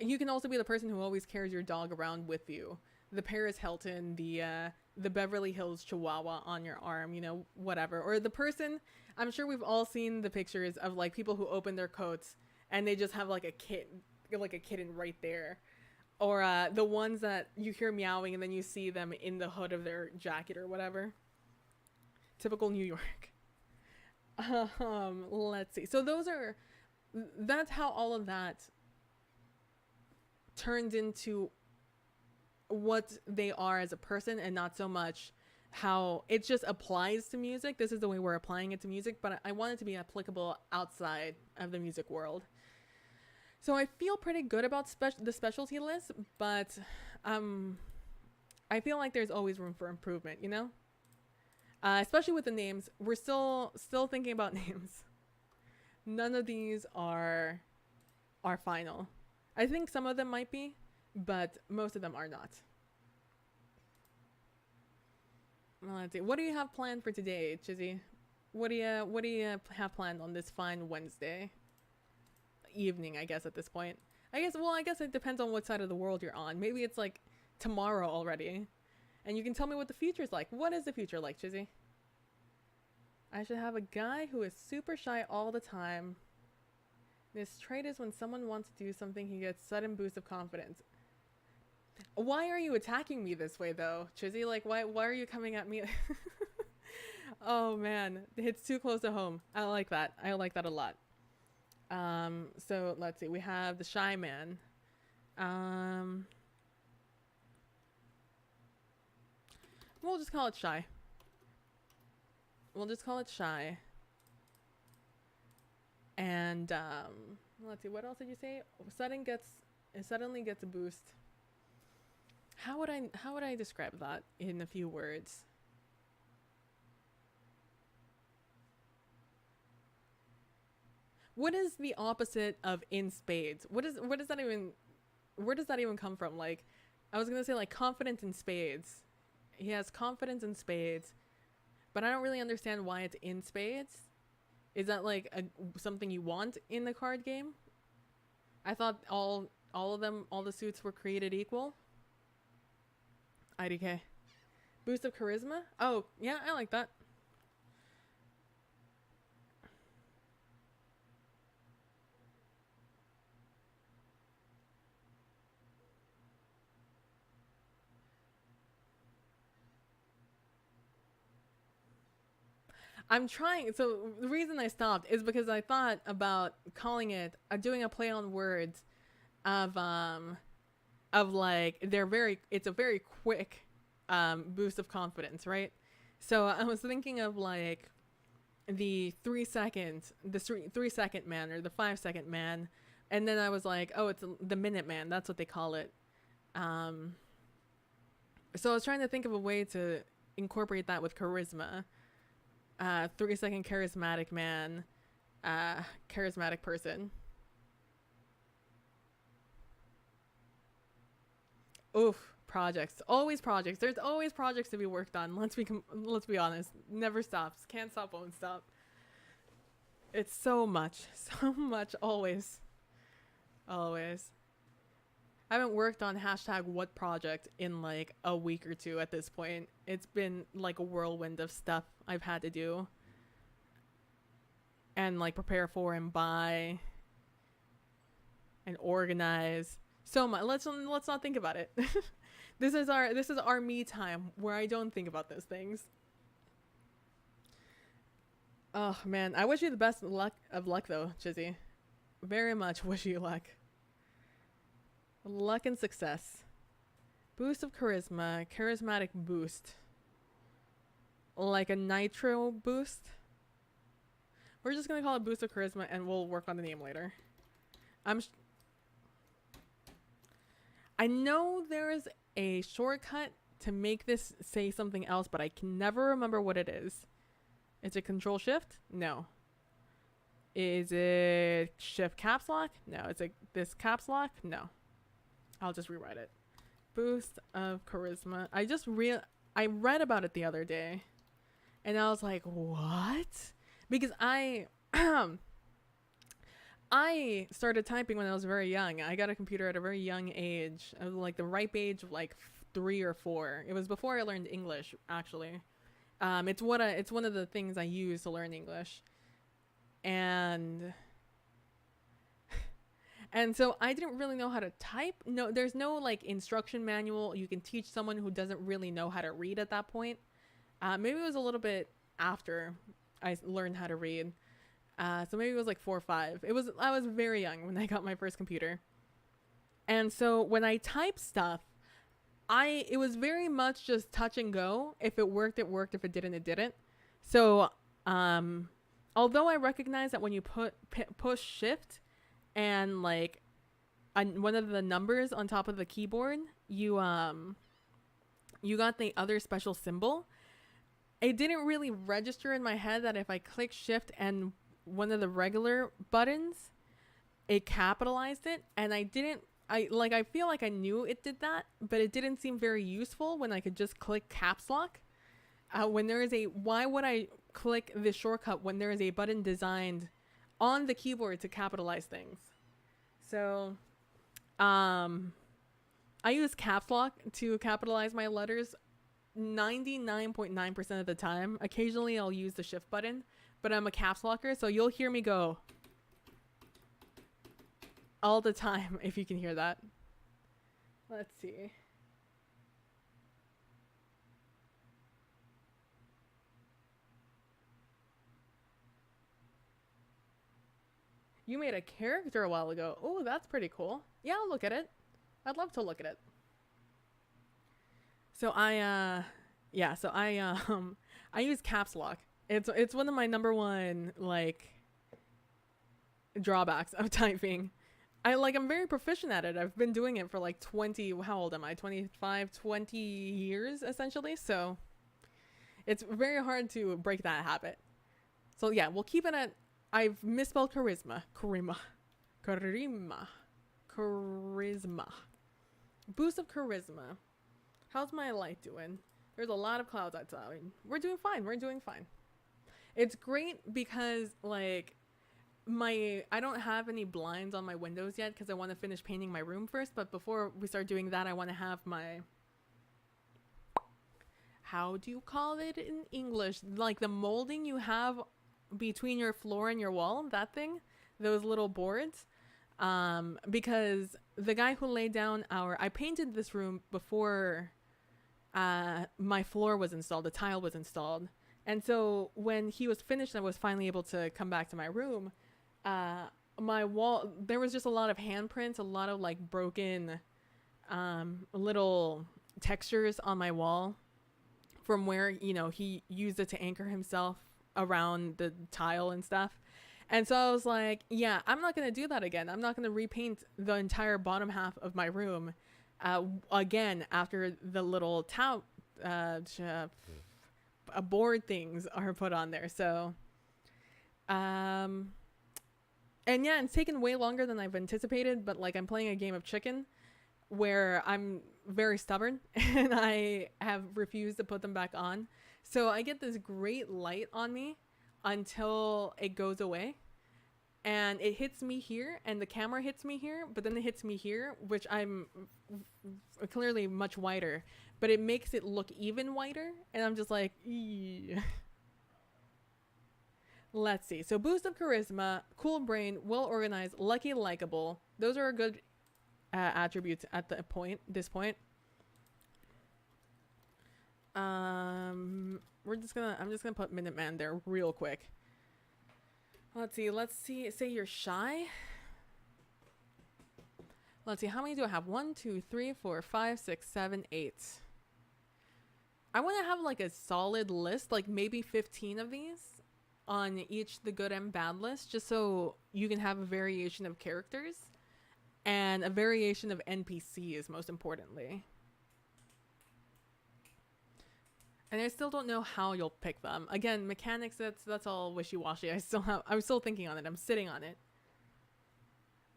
You can also be the person who always carries your dog around with you. The Paris Hilton, the Beverly Hills Chihuahua on your arm, you know, whatever. Or the person, I'm sure we've all seen the pictures of like people who open their coats and they just have like a kitten right there. Or the ones that you hear meowing and then you see them in the hood of their jacket or whatever. Typical New York. Let's see. So that's how all of that turned into what they are as a person, and not so much how it just applies to music. This is the way we're applying it to music, but I want it to be applicable outside of the music world. So I feel pretty good about the specialty list, but I feel like there's always room for improvement, you know? Especially with the names. We're still thinking about names. None of these are final. I think some of them might be, but most of them are not. Let's see. What do you have planned for today, Chizzy? What do you have planned on this fine Wednesday evening, I guess, at this point? I guess it depends on what side of the world you're on. Maybe it's like tomorrow already. And you can tell me what the future's like. What is the future like, Chizzy? I should have a guy who is super shy all the time. This trait is when someone wants to do something, he gets sudden boost of confidence. Why are you attacking me this way, though, Chizzy? Like, why are you coming at me? Oh, man. It's too close to home. I like that. I like that a lot. So, let's see. We have the shy man. We'll just call it shy. We'll just call it shy. And let's see, what else did you say? Suddenly gets a boost. How would I describe that in a few words? What is the opposite of in spades? What does that even where does that even come from? Like, I was gonna say like confidence in spades. He has confidence in spades, but I don't really understand why it's in spades. Is that like something you want in the card game? I thought all of them, all the suits were created equal. IDK. Boost of charisma? Oh, yeah, I like that. I'm trying. So the reason I stopped is because I thought about calling it, doing a play on words of like it's a very quick boost of confidence, right? So I was thinking of like the 3 seconds, the 3 second man or the 5 second man, and then I was like, oh, it's the minute man. That's what they call it. So I was trying to think of a way to incorporate that with charisma. 3 second charismatic man, charismatic person. Oof, projects. Always projects. There's always projects to be worked on. Let's be honest. Never stops. Can't stop, won't stop. It's so much. So much, always. Always. I haven't worked on hashtag what project in like a week or two at this point. It's been like a whirlwind of stuff I've had to do. And like prepare for and buy. And organize. So much. Let's not think about it. This is our me time where I don't think about those things. Oh man, I wish you the best of luck though, Chizzy. Very much wish you luck. Luck and success. Boost of charisma, charismatic boost. Like a nitro boost. We're just gonna call it boost of charisma and we'll work on the name later. I know there's a shortcut to make this say something else, but I can never remember what it is. Is it Control Shift? No. Is it Shift Caps Lock? No. Is it this Caps Lock? No. I'll just rewrite it. Boost of Charisma. I read about it the other day, and I was like, what? Because I started typing when I was very young. I got a computer at a very young age. I was like the ripe age of like 3 or 4. It was before I learned English, actually. It's one of the things I use to learn English. And so I didn't really know how to type. No, there's no like instruction manual you can teach someone who doesn't really know how to read at that point. Maybe it was a little bit after I learned how to read. So maybe it was like 4 or 5. I was very young when I got my first computer. And so when I type stuff, it was very much just touch and go. If it worked, it worked. If it didn't, it didn't. So, although I recognize that when you push shift and like one of the numbers on top of the keyboard, you got the other special symbol. It didn't really register in my head that if I click shift and one of the regular buttons, it capitalized it, and I feel like I knew it did that, but it didn't seem very useful when I could just click caps lock. Why would I click this shortcut when there is a button designed on the keyboard to capitalize things? So, I use caps lock to capitalize my letters 99.9% of the time. Occasionally I'll use the shift button, but I'm a caps locker, so you'll hear me go all the time if you can hear that. Let's see. You made a character a while ago. Oh, that's pretty cool. Yeah, I'll look at it. I'd love to look at it. So I use caps lock. It's one of my number one like drawbacks of typing. I'm very proficient at it. I've been doing it for like 20, how old am I? 25, 20 years essentially. So it's very hard to break that habit. So yeah, we'll keep it at, I've misspelled charisma. Charisma. Boost of charisma. How's my light doing? There's a lot of clouds outside. We're doing fine. It's great because like I don't have any blinds on my windows yet because I want to finish painting my room first. But before we start doing that, I want to have my, how do you call it in English? Like the molding you have between your floor and your wall, that thing, those little boards. Because the guy who laid down I painted this room before my floor was installed, the tile was installed. And so when he was finished, I was finally able to come back to my room. My wall, there was just a lot of handprints, a lot of like broken little textures on my wall from where, he used it to anchor himself around the tile and stuff. And so I was like, yeah, I'm not going to do that again. I'm not going to repaint the entire bottom half of my room again after the little board things are put on there. So, and yeah, it's taken way longer than I've anticipated, but like I'm playing a game of chicken where I'm very stubborn and I have refused to put them back on. So I get this great light on me until it goes away, and it hits me here and the camera hits me here, but then it hits me here, which I'm clearly much whiter, but it makes it look even whiter, and I'm just like, eee. Let's see. So boost of charisma, cool brain, well organized, lucky, likable. Those are good attributes at this point. I'm just gonna put Minuteman there real quick. Let's see. Say you're shy. Let's see. How many do I have? 1, 2, 3, 4, 5, 6, 7, 8. I want to have like a solid list, like maybe 15 of these on each the good and bad list, just so you can have a variation of characters and a variation of NPCs, most importantly. And I still don't know how you'll pick them. Again, mechanics, that's all wishy-washy. I'm still thinking on it. I'm sitting on it.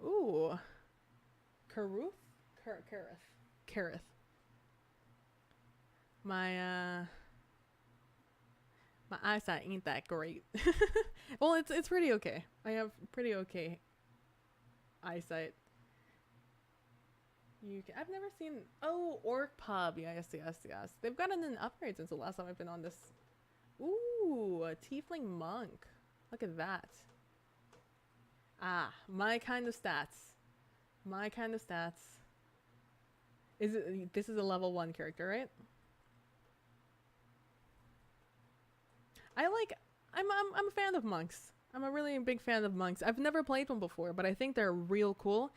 Ooh. Karuth? Kareth. Kareth. My my eyesight ain't that great. Well, it's pretty okay. I have pretty okay eyesight. I've never seen. Oh, Orc Pub. Yes, yes, yes. They've gotten an upgrade since the last time I've been on this. Ooh, a tiefling monk. Look at that. Ah, my kind of stats. My kind of stats. This is a level 1 character, right? I'm a fan of monks. I'm a really big fan of monks. I've never played one before, but I think they're real cool.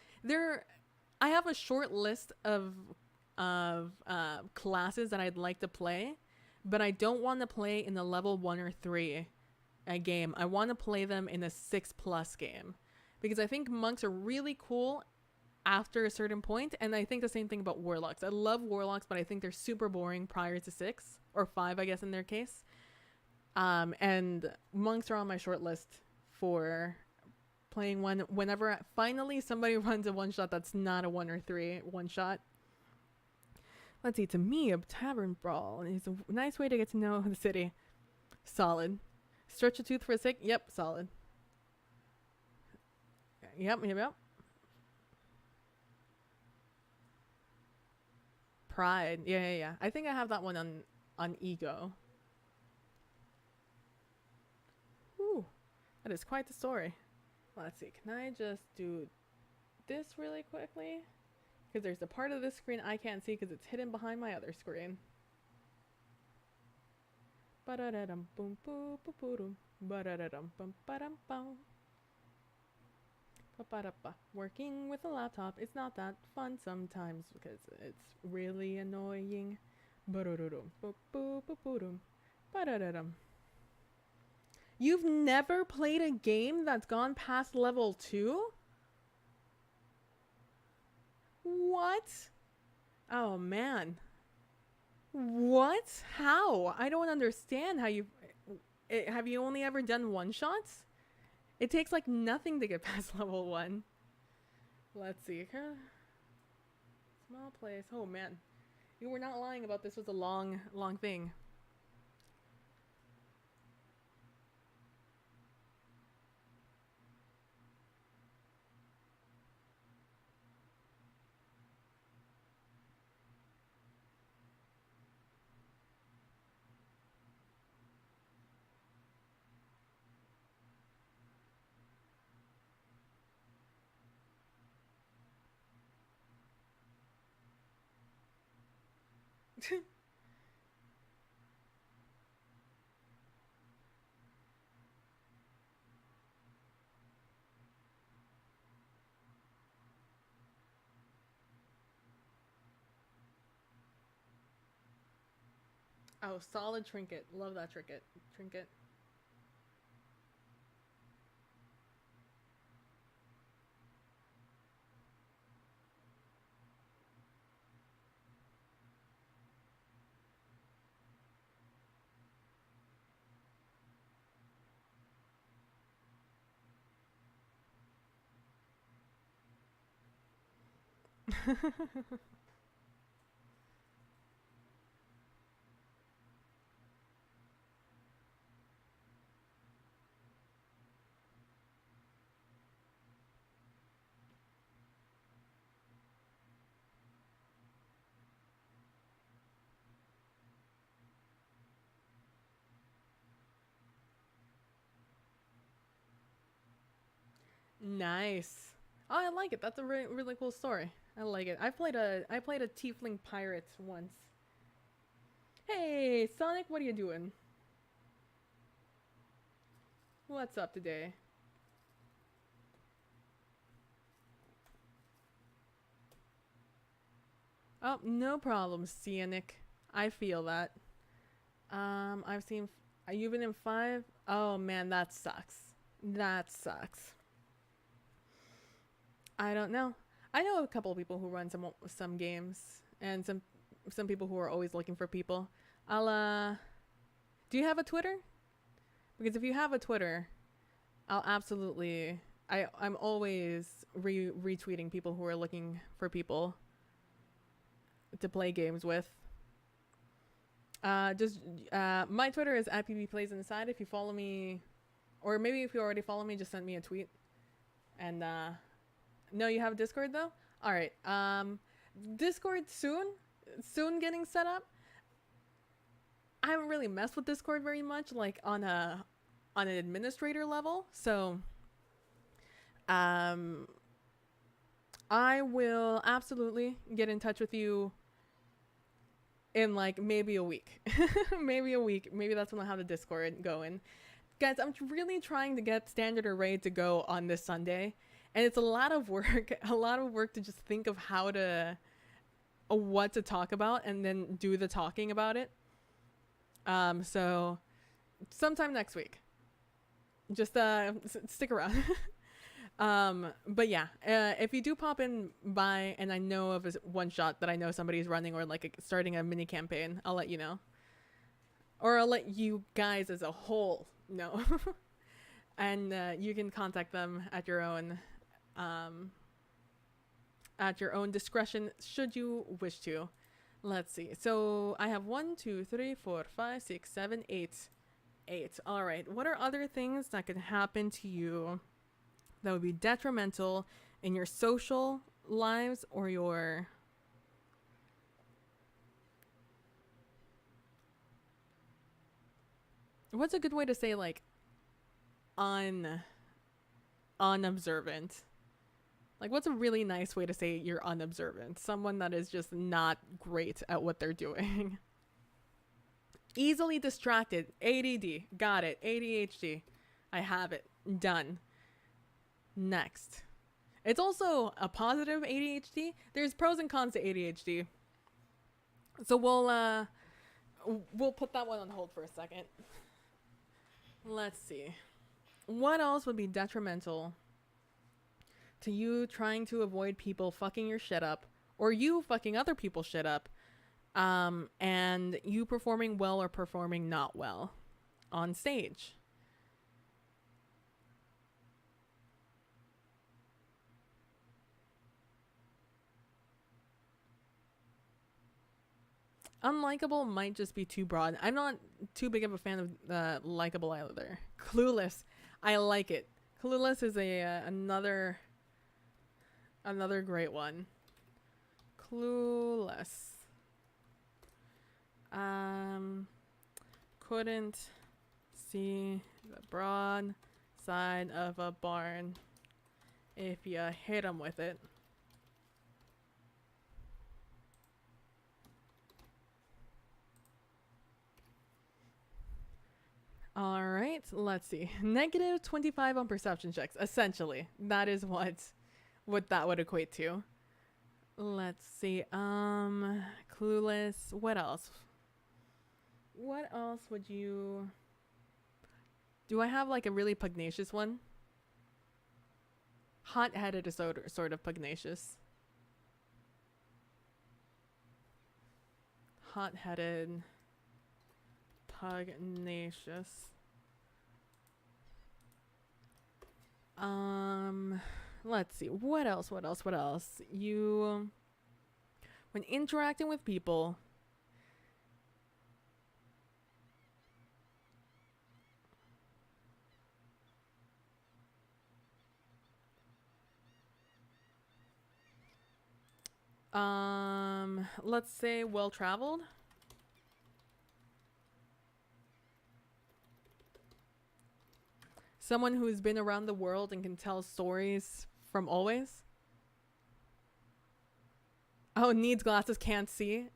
I have a short list of classes that I'd like to play, but I don't want to play in the level 1 or 3 game. I want to play them in a 6+ game, because I think monks are really cool after a certain point, and I think the same thing about warlocks. I love warlocks, but I think they're super boring prior to 6 or 5, I guess, in their case. And monks are on my short list for playing one whenever finally somebody runs a one-shot that's not a 1 or 3 one-shot. Let's see, to me, a tavern brawl is a nice way to get to know the city. Solid. Stretch a tooth for a stick? Yep, solid. Yep. Pride. Yeah. I think I have that one on ego. Ooh, that is quite the story. Let's see, can I just do this really quickly? Because there's a part of this screen I can't see because it's hidden behind my other screen. Ba-da-da-dum, boom, boom, boom, boom, ba-da-da-dum, bum, ba-dum, bum. Ba-ba-da-ba. Working with a laptop is not that fun sometimes because it's really annoying. Ba-da-da-dum, ba-ba-ba-ba-dum, ba-da-da-dum. You've never played a game that's gone past level 2? What? Oh man. What? How? I don't understand how you... Have you only ever done one-shots? It takes like nothing to get past level 1. Let's see. Small place. Oh man. You were not lying about this was a long thing. Oh, solid trinket. Love that trinket. Trinket. Nice. Oh, I like it. That's a really cool story. I like it. I played a tiefling pirate once. Hey, Sonic, what are you doing? What's up today? Oh, no problem, Sonic. I feel that. I've seen. You've been in 5? Oh man, that sucks. That sucks. I don't know. I know a couple of people who run some games, and some people who are always looking for people. I'll do you have a Twitter? Because if you have a Twitter, I'll absolutely I'm always retweeting people who are looking for people to play games with. Just my Twitter is at @ppplaysInside. If you follow me, or maybe if you already follow me, just send me a tweet. And no, you have a Discord though. All right. Discord soon getting set up. I haven't really messed with Discord very much, like on an administrator level. So, I will absolutely get in touch with you in like maybe a week. Maybe a week. Maybe that's when I'll have the Discord going. Guys, I'm really trying to get Standard Array to go on this Sunday. And it's a lot of work, to just think of how to, what to talk about and then do the talking about it. So sometime next week, just, stick around. But yeah, if you do pop in by, and I know of a one shot that I know somebody's running or like starting a mini campaign, I'll let you know. Or I'll let you guys as a whole know. And, you can contact them at your own, discretion should you wish to. Let's see. So I have 1, 2, 3, 4, 5, 6, 7, 8. All right. What are other things that could happen to you that would be detrimental in your social lives or your what's a good way to say like unobservant? Like, what's a really nice way to say you're unobservant? Someone that is just not great at what they're doing. Easily distracted. ADD. Got it. ADHD. I have it. Done. Next. It's also a positive ADHD. There's pros and cons to ADHD. So we'll put that one on hold for a second. Let's see. What else would be detrimental to you trying to avoid people fucking your shit up or you fucking other people's shit up, and you performing well or performing not well on stage? Unlikable might just be too broad. I'm not too big of a fan of likable either. Clueless. I like it. Clueless is another great one. Clueless. Couldn't see the broad side of a barn if you hit 'em with it. All right, let's see. Negative 25 on perception checks. Essentially, that is what that would equate to. Let's see. Clueless. What else? What else would you... Do I have like a really pugnacious one? Hot-headed is sort of pugnacious. Hot-headed... Pugnacious. Let's see. What else? You, when interacting with people, let's say well-traveled. Someone who's been around the world and can tell stories from always. Oh, needs glasses, can't see.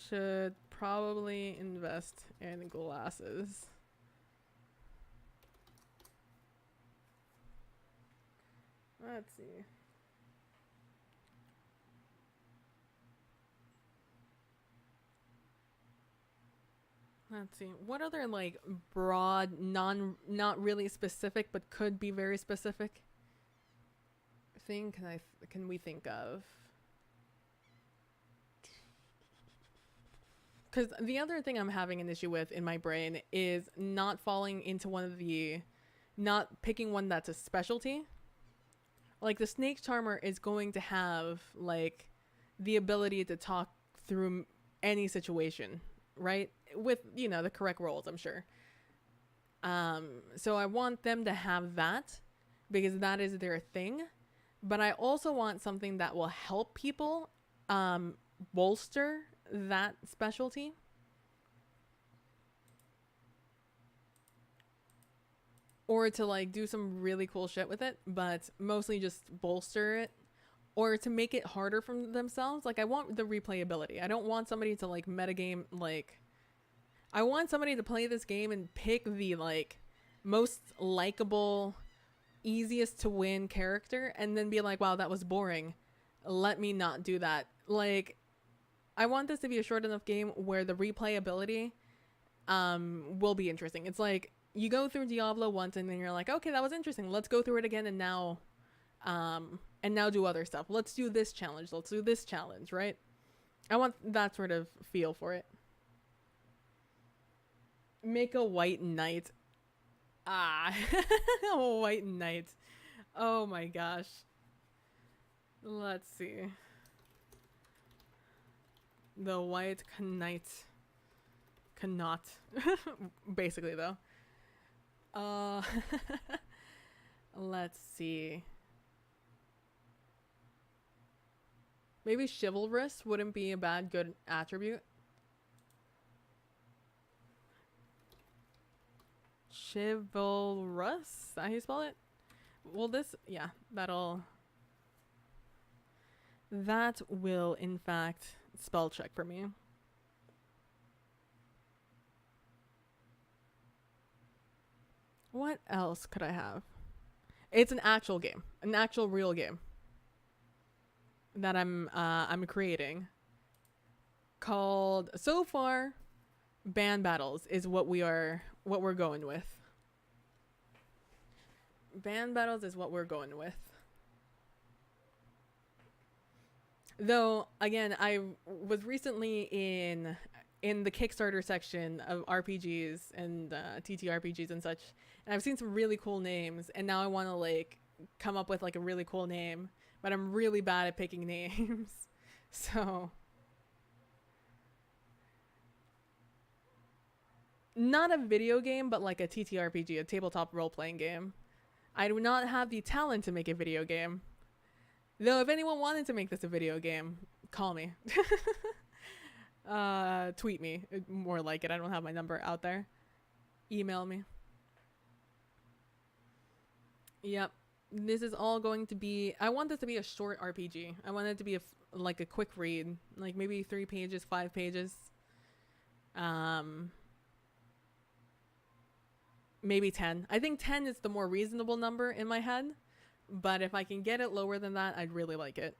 Should probably invest in glasses. Let's see. Let's see. What other like broad, not really specific, but could be very specific thing can we think of? Because the other thing I'm having an issue with in my brain is not falling into one of the, not picking one that's a specialty. Like the snake charmer is going to have like the ability to talk through any situation, right? With, you know, the correct roles, I'm sure. So I want them to have that because that is their thing. But I also want something that will help people bolster that specialty. Or to like do some really cool shit with it, but mostly just bolster it. Or to make it harder for themselves. Like I want the replayability. I don't want somebody to like metagame like I want somebody to play this game and pick the like most likable, easiest to win character and then be like, wow, that was boring. Let me not do that. Like I want this to be a short enough game where the replayability will be interesting. It's like you go through Diablo once and then you're like, okay, that was interesting. Let's go through it again and now do other stuff. Let's do this challenge. Let's do this challenge, right? I want that sort of feel for it. Make a white knight. Ah, a white knight. Oh my gosh. Let's see. The white knight. Cannot. Basically, though. Let's see. Maybe chivalrous wouldn't be a good attribute. Chivalrous? Is that how you spell it? Well, that will, in fact, spell check for me. What else could I have? It's an actual game. An actual real game. That I'm creating. Called, so far, band battles is what we're going with. Band battles is what we're going with. Though, again, I was recently in the Kickstarter section of RPGs and TTRPGs and such, and I've seen some really cool names, and now I want to like come up with like a really cool name, but I'm really bad at picking names. So not a video game, but like a TTRPG, a tabletop role-playing game. I do not have the talent to make a video game. Though if anyone wanted to make this a video game, call me. Tweet me. More like it. I don't have my number out there. Email me. Yep. This is all going to be... I want this to be a short RPG. I want it to be like a quick read. Like maybe 3 pages, 5 pages. Maybe 10. I think 10 is the more reasonable number in my head. But if I can get it lower than that, I'd really like it.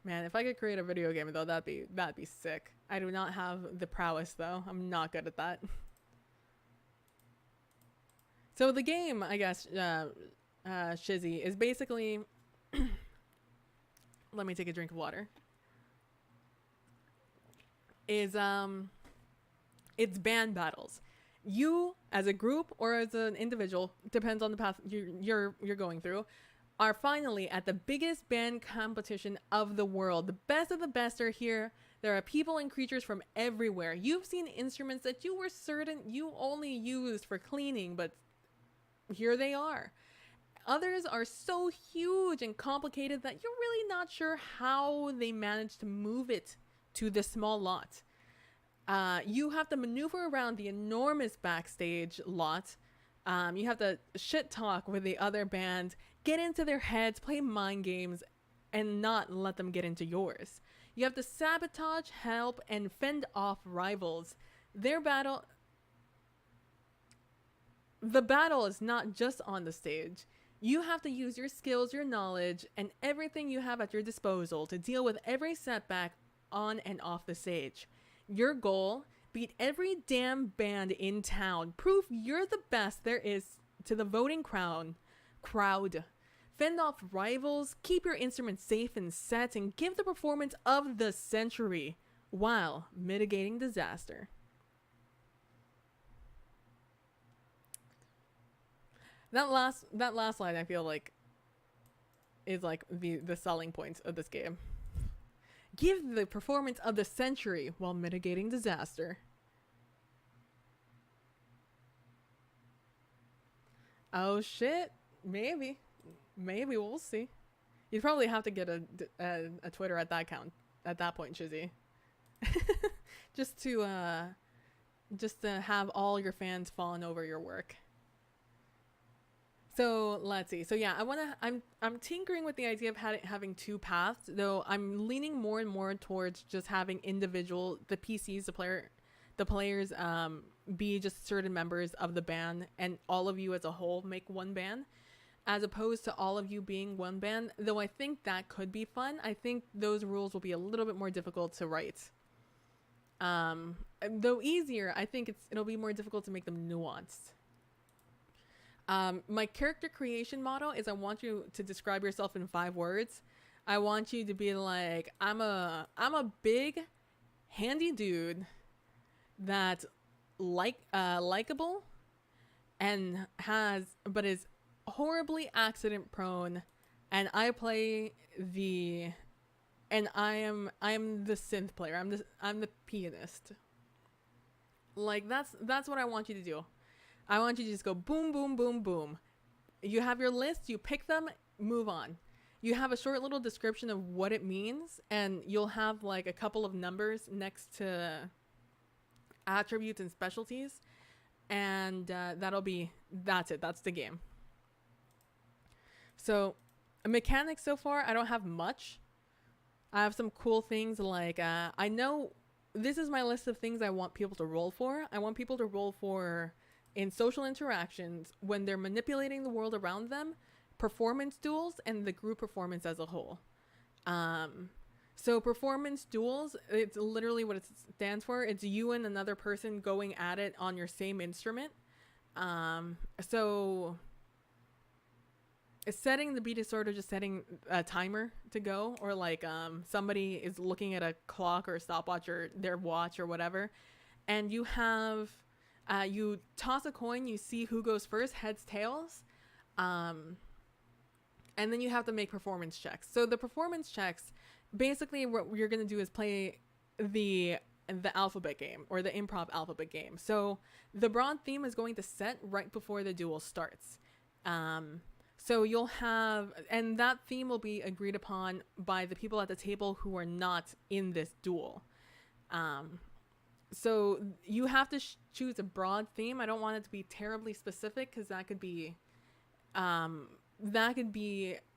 Man, if I could create a video game though, that'd be sick. I do not have the prowess though. I'm not good at that. So the game, I guess, Shizzy, is basically... Let me take a drink of water. It's band battles. You, as a group or as an individual, depends on the path you're going through, are finally at the biggest band competition of the world. The best of the best are here. There are people and creatures from everywhere. You've seen instruments that you were certain you only used for cleaning, but here they are. Others are so huge and complicated that you're really not sure how they managed to move it to this small lot. You have to maneuver around the enormous backstage lot. You have to shit talk with the other band, get into their heads, play mind games, and not let them get into yours. You have to sabotage, help, and fend off rivals. The battle is not just on the stage. You have to use your skills, your knowledge, and everything you have at your disposal to deal with every setback on and off the stage. Your goal, beat every damn band in town. Prove you're the best there is to the voting crowd. Fend off rivals, keep your instruments safe and set, and give the performance of the century. while mitigating disaster. That last line I feel like is like the selling points of this game. Give the performance of the century while mitigating disaster. Oh shit, maybe we'll see. You'd probably have to get a Twitter at that count at that point, Shizzy. just to have all your fans falling over your work. So let's see. So yeah, I'm tinkering with the idea of having two paths, though I'm leaning more and more towards just having the PCs, the players be just certain members of the band, and all of you as a whole make one band, as opposed to all of you being one band. Though I think that could be fun. I think those rules will be a little bit more difficult to write. Though easier, I think it'll be more difficult to make them nuanced. My character creation model is I want you to describe yourself in 5 words. I want you to be like, I'm a big, handy dude that's likable and but is horribly accident prone, and I am the synth player. I'm the pianist. Like that's what I want you to do. I want you to just go boom, boom, boom, boom. You have your list, you pick them, move on. You have a short little description of what it means, and you'll have like a couple of numbers next to attributes and specialties, and that's it. That's the game. So mechanics so far, I don't have much. I have some cool things like I know this is my list of things I want people to roll for. I want people to roll for in social interactions when they're manipulating the world around them, performance duels, and the group performance as a whole. So performance duels, it's literally what it stands for. It's you and another person going at it on your same instrument. So setting the beat is sort of just setting a timer to go, or like somebody is looking at a clock or a stopwatch or their watch or whatever, and you have you toss a coin, you see who goes first, heads, tails, and then you have to make performance checks. So the performance checks, basically what you're going to do is play the alphabet game, or the improv alphabet game. So the broad theme is going to set right before the duel starts. So you'll have, and that theme will be agreed upon by the people at the table who are not in this duel. So you have to choose a broad theme. I don't want it to be terribly specific, because that could be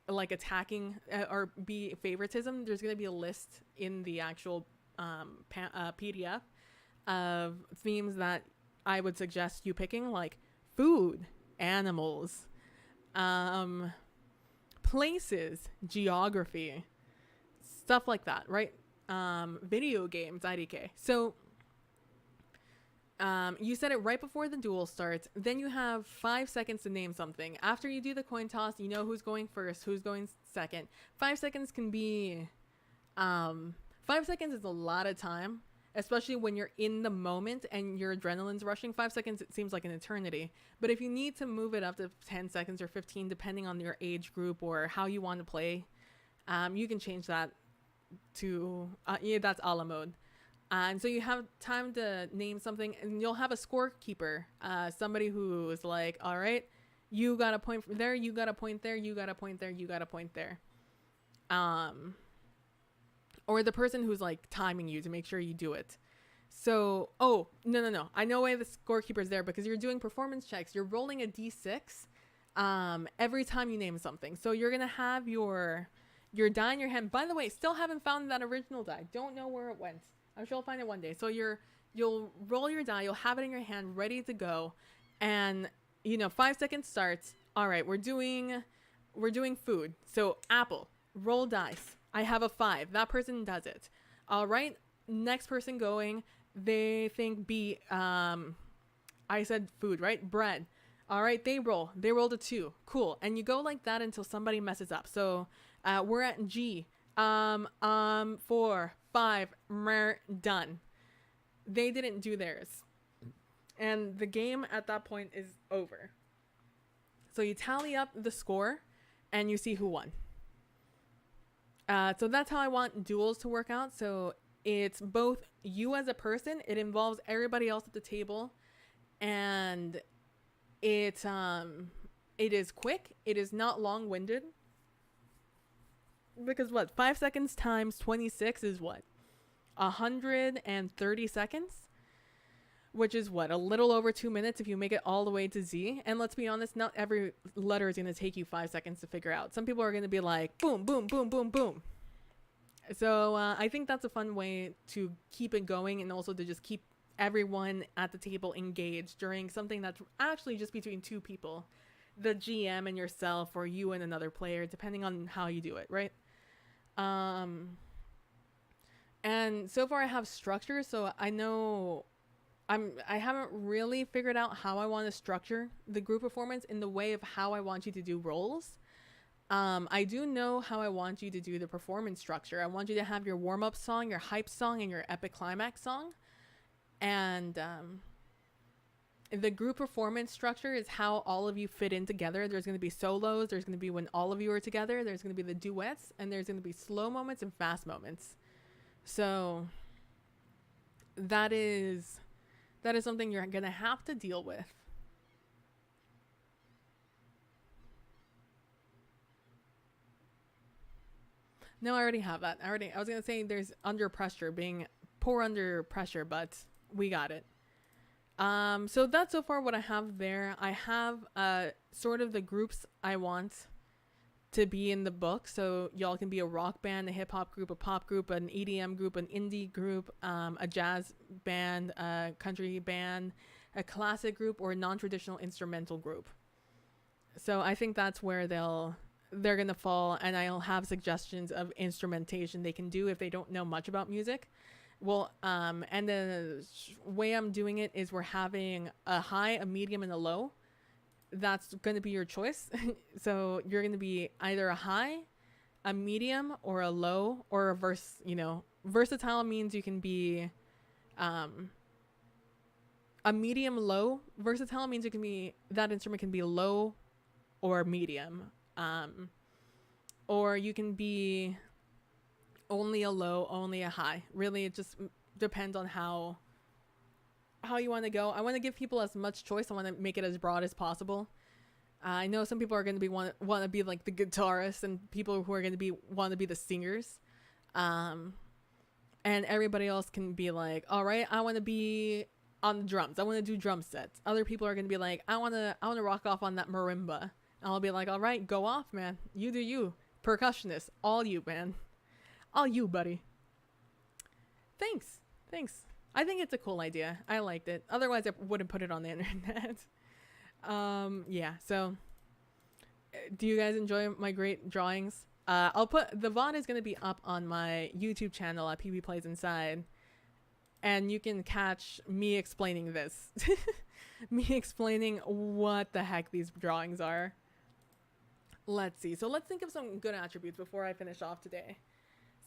like attacking or be favoritism. There's going to be a list in the actual PDF of themes that I would suggest you picking, like food, animals, places, geography, stuff like that, right? Video games, IDK. So you set it right before the duel starts. Then you have 5 seconds to name something. After you do the coin toss, you know who's going first, who's going second. 5 seconds can be 5 seconds is a lot of time, especially when you're in the moment and your adrenaline's rushing. 5 seconds, it seems like an eternity. But if you need to move it up to 10 seconds or 15, depending on your age group or how you want to play, you can change that to that's a la mode. And so you have time to name something, and you'll have a scorekeeper, somebody who is like, all right, you got a point there, you got a point there, you got a point there, you got a point there. Or the person who's like timing you to make sure you do it. So, no. I know why the scorekeeper is there, because you're doing performance checks. You're rolling a D6 every time you name something. So you're going to have your die in your hand. By the way, still haven't found that original die. Don't know where it went. I'm sure I'll find it one day. So you'll roll your die, you'll have it in your hand ready to go. And 5 seconds starts. All right, we're doing food. So apple, roll dice. I have a 5. That person does it. All right, next person going, they think B. I said food, right? Bread. All right, they rolled a 2. Cool. And you go like that until somebody messes up. So we're at G. Four, five, done. They didn't do theirs. And the game at that point is over. So you tally up the score and you see who won. So that's how I want duels to work out. So it's both you as a person, it involves everybody else at the table, and it is quick, it is not long-winded. Because what, 5 seconds times 26 is what? 130 seconds? Which is what, a little over 2 minutes if you make it all the way to Z. And let's be honest, not every letter is going to take you 5 seconds to figure out. Some people are going to be like, boom, boom, boom, boom, boom. So I think that's a fun way to keep it going, and also to just keep everyone at the table engaged during something that's actually just between two people. The GM and yourself, or you and another player, depending on how you do it, right? And so far I have structure, so I know I haven't really figured out how I want to structure the group performance in the way of how I want you to do roles. I do know how I want you to do the performance structure. I want you to have your warm-up song, your hype song, and your epic climax song. And the group performance structure is how all of you fit in together. There's going to be solos. There's going to be when all of you are together. There's going to be the duets. And there's going to be slow moments and fast moments. So that is something you're going to have to deal with. No, I already have that. I was going to say there's under pressure, being poor under pressure, but we got it. So that's so far what I have there. I have sort of the groups I want to be in the book. So y'all can be a rock band, a hip hop group, a pop group, an EDM group, an indie group, a jazz band, a country band, a classic group, or a non-traditional instrumental group. So I think that's where they're going to fall, and I'll have suggestions of instrumentation they can do if they don't know much about music. Well, and the way I'm doing it is we're having a high, a medium, and a low. That's going to be your choice. So you're going to be either a high, a medium, or a low, or a versatile means you can be a medium low. Versatile means you can be, that instrument can be low or medium. Or you can be only a low, only a high. Really, it just depends on how you want to go. I want to give people as much choice. I want to make it as broad as possible. I know some people are going to be want to be like the guitarists, and people who are going to want to be the singers. And everybody else can be like, all right, I want to be on the drums. I want to do drum sets. Other people are going to be like, I want to rock off on that marimba. And I'll be like, all right, go off, man. You do you. Percussionist, all you, man. All you, buddy. Thanks. I think it's a cool idea. I liked it. Otherwise, I wouldn't put it on the internet. Yeah, so do you guys enjoy my great drawings? I'll put the VOD is going to be up on my YouTube channel at PB Plays Inside, and you can catch me explaining this. Me explaining what the heck these drawings are. Let's see. So let's think of some good attributes before I finish off today.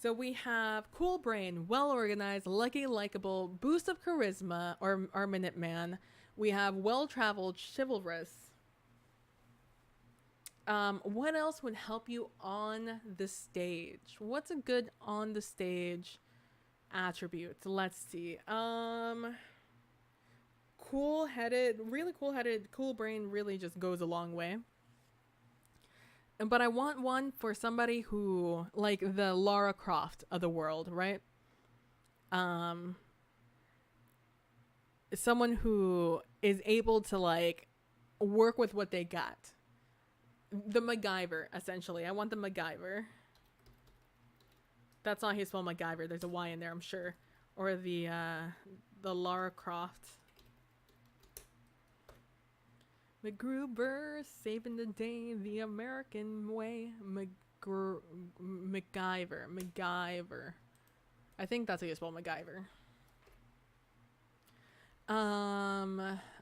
So we have cool brain, well organized, lucky, likable, boost of charisma, or our Minuteman. We have well traveled, chivalrous. What else would help you on the stage? What's a good on the stage attribute? Let's see. Cool-headed, really cool-headed, cool brain really just goes a long way. But I want one for somebody who, like the Lara Croft of the world, right? Someone who is able to like work with what they got. The MacGyver, essentially. I want the MacGyver. That's not how you spell MacGyver. There's a Y in there, I'm sure. Or the Lara Croft. MacGruber, saving the day the American way. MacGyver. I think that's how you spell MacGyver.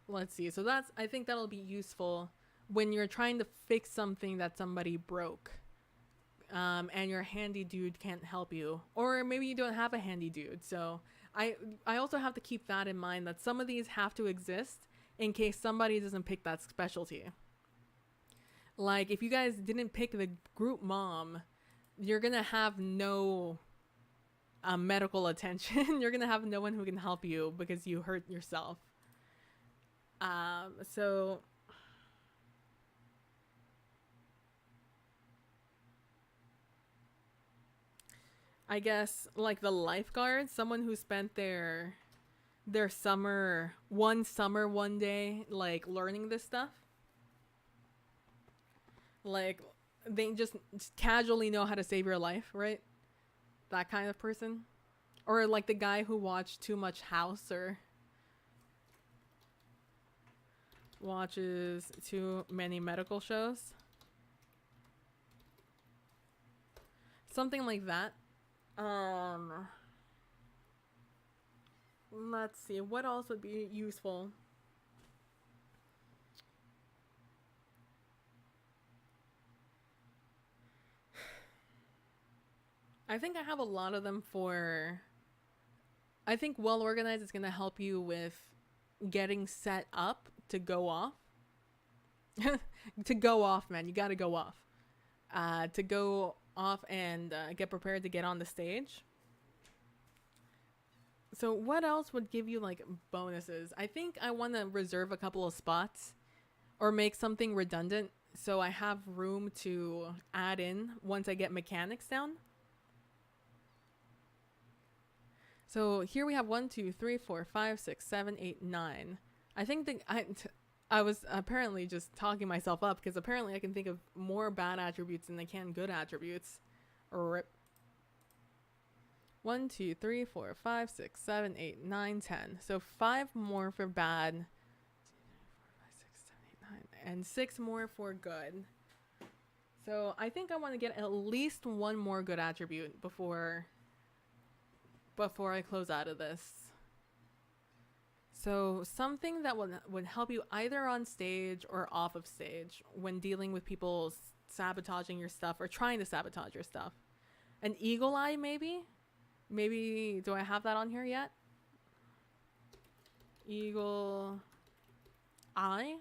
Let's see. So I think that'll be useful when you're trying to fix something that somebody broke. and your handy dude can't help you, or maybe you don't have a handy dude. So I also have to keep that in mind, that some of these have to exist in case somebody doesn't pick that specialty. Like if you guys didn't pick the group mom, you're gonna have no medical attention. You're gonna have no one who can help you because you hurt yourself. So I guess like the lifeguard, someone who spent their summer one day like learning this stuff. Like they just casually know how to save your life, right? That kind of person. Or like the guy who watched too much House or watches too many medical shows. Something like that. Let's see, what else would be useful? I think I have a lot of them for. I think well organized is going to help you with getting set up to go off. To go off, man. You got to go off. To go off and get prepared to get on the stage. So what else would give you like bonuses? I think I want to reserve a couple of spots or make something redundant so I have room to add in once I get mechanics down. So here we have 1, 2, 3, 4, 5, 6, 7, 8, 9. I think that I was apparently just talking myself up because apparently I can think of more bad attributes than I can good attributes. Rip. 1, 2, 3, 4, 5, 6, 7, 8, 9, 10. So 5 more for bad. 2, 3, 4, 5, 6, 7, 8, 9. And 6 more for good. So I think I want to get at least one more good attribute before I close out of this. So something that would help you either on stage or off of stage when dealing with people sabotaging your stuff or trying to sabotage your stuff. An eagle eye, maybe? Maybe, do I have that on here yet? Eagle eye?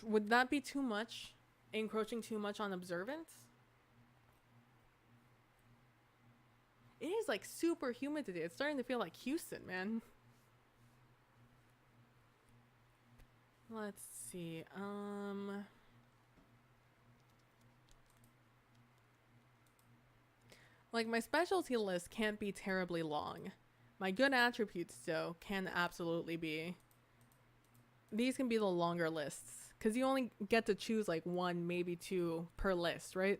Would that be too much? Encroaching too much on observance? It is like super humid today. It's starting to feel like Houston, man. Let's see. Like my specialty list can't be terribly long. My good attributes though can absolutely be. These can be the longer lists because you only get to choose like 1, maybe 2 per list, right?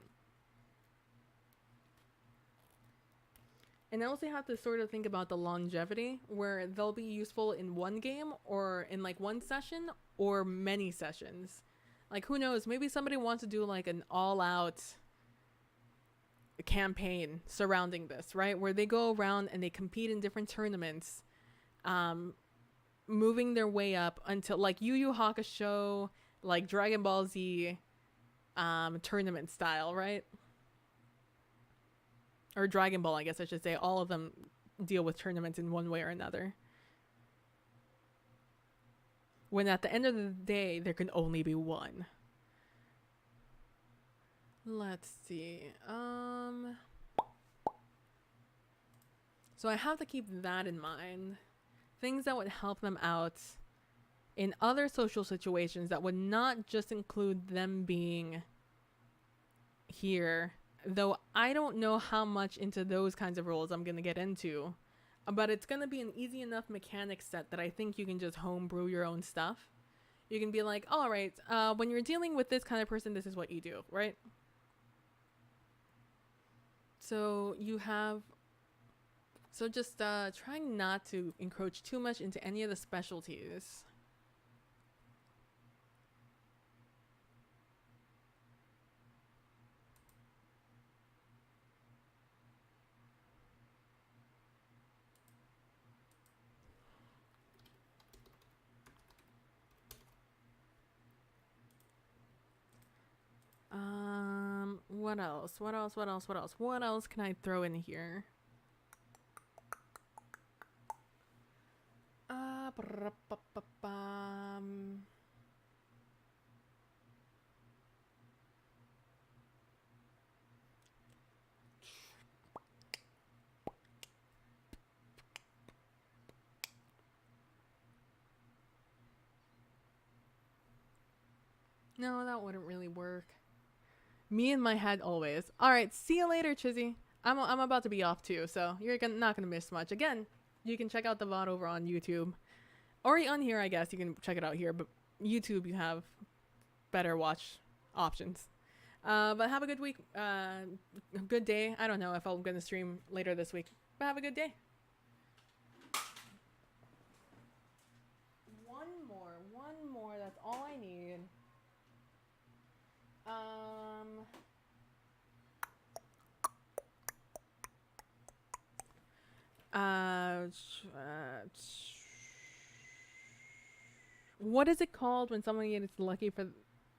And I also have to sort of think about the longevity where they'll be useful in one game or in like one session or many sessions. Like who knows, maybe somebody wants to do like an all-out campaign surrounding this, right? Where they go around and they compete in different tournaments, moving their way up until like Yu Yu Hakusho, like Dragon Ball Z tournament style, right? Or Dragon Ball, I guess I should say. All of them deal with tournaments in one way or another. When at the end of the day, there can only be one. Let's see. So I have to keep that in mind. Things that would help them out in other social situations that would not just include them being here. Though I don't know how much into those kinds of roles I'm going to get into. But it's going to be an easy enough mechanic set that I think you can just homebrew your own stuff. You can be like, all right, when you're dealing with this kind of person, this is what you do, right? So you have... So just trying not to encroach too much into any of the specialties. What else? What else? What else? What else? What else can I throw in here? Brr-pa-pa-pam. No, that wouldn't really work. Me in my head always. All right, see you later, Chizzy. I'm about to be off too, so you're not gonna miss much. Again, you can check out the VOD over on YouTube, or on here. I guess you can check it out here, but YouTube you have better watch options. But have a good week. Good day. I don't know if I'm gonna stream later this week, but have a good day. One more. That's all I need. What is it called when somebody gets lucky for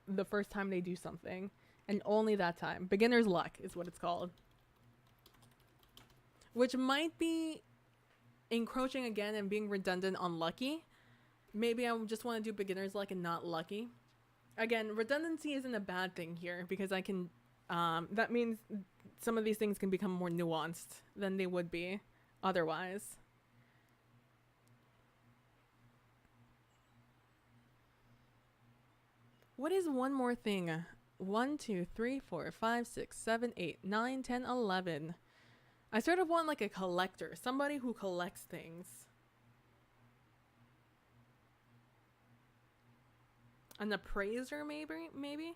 the first time they do something, and only that time? Beginner's luck is what it's called. Which might be encroaching again and being redundant on lucky. Maybe I just want to do beginner's luck and not lucky. Again, redundancy isn't a bad thing here because I can, that means some of these things can become more nuanced than they would be otherwise. What is one more thing? 1, 2, 3, 4, 5, 6, 7, 8, 9, 10, 11. I sort of want like a collector, somebody who collects things. An appraiser, maybe?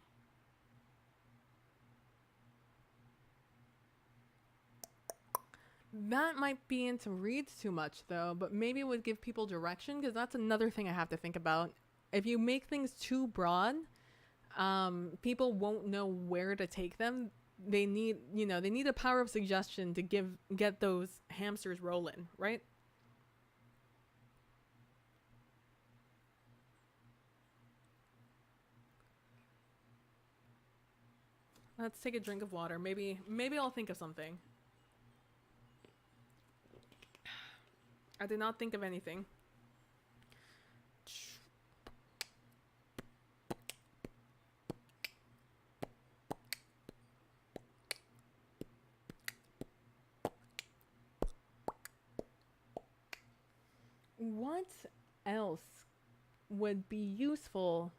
That might be into reads too much, though, but maybe it would give people direction, because that's another thing I have to think about. If you make things too broad, people won't know where to take them. They need, they need a power of suggestion to get those hamsters rolling, right? Let's take a drink of water. Maybe I'll think of something. I did not think of anything. What else would be useful?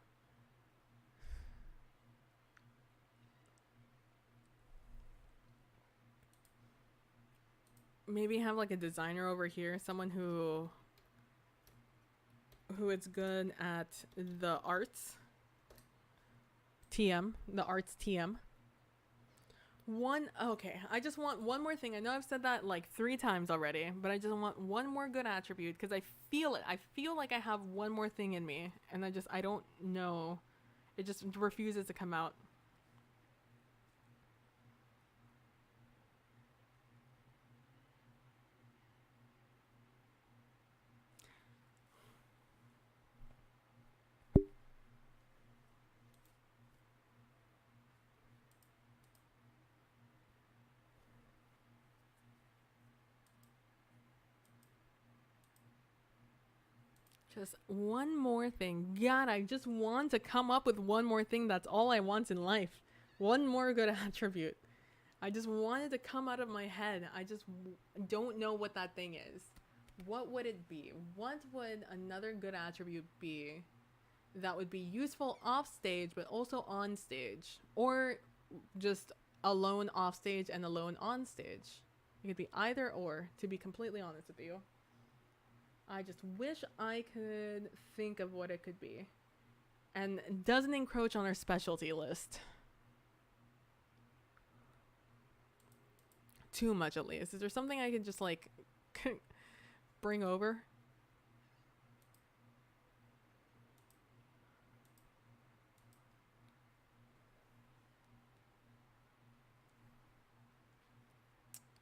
Maybe have like a designer over here, someone who is good at the arts. The arts TM. Okay, I just want one more thing. I know I've said that like 3 times already, but I just want one more good attribute because I feel it. I feel like I have one more thing in me, and I don't know. It just refuses to come out. Just one more thing. God, I just want to come up with one more thing. That's all I want in life. One more good attribute. I just wanted to come out of my head. I just don't know what that thing is. What would it be? What would another good attribute be that would be useful off stage but also on stage? Or just alone off stage and alone on stage? It could be either or, to be completely honest with you. I just wish I could think of what it could be. And doesn't encroach on our specialty list. Too much, at least. Is there something I could just, like, bring over?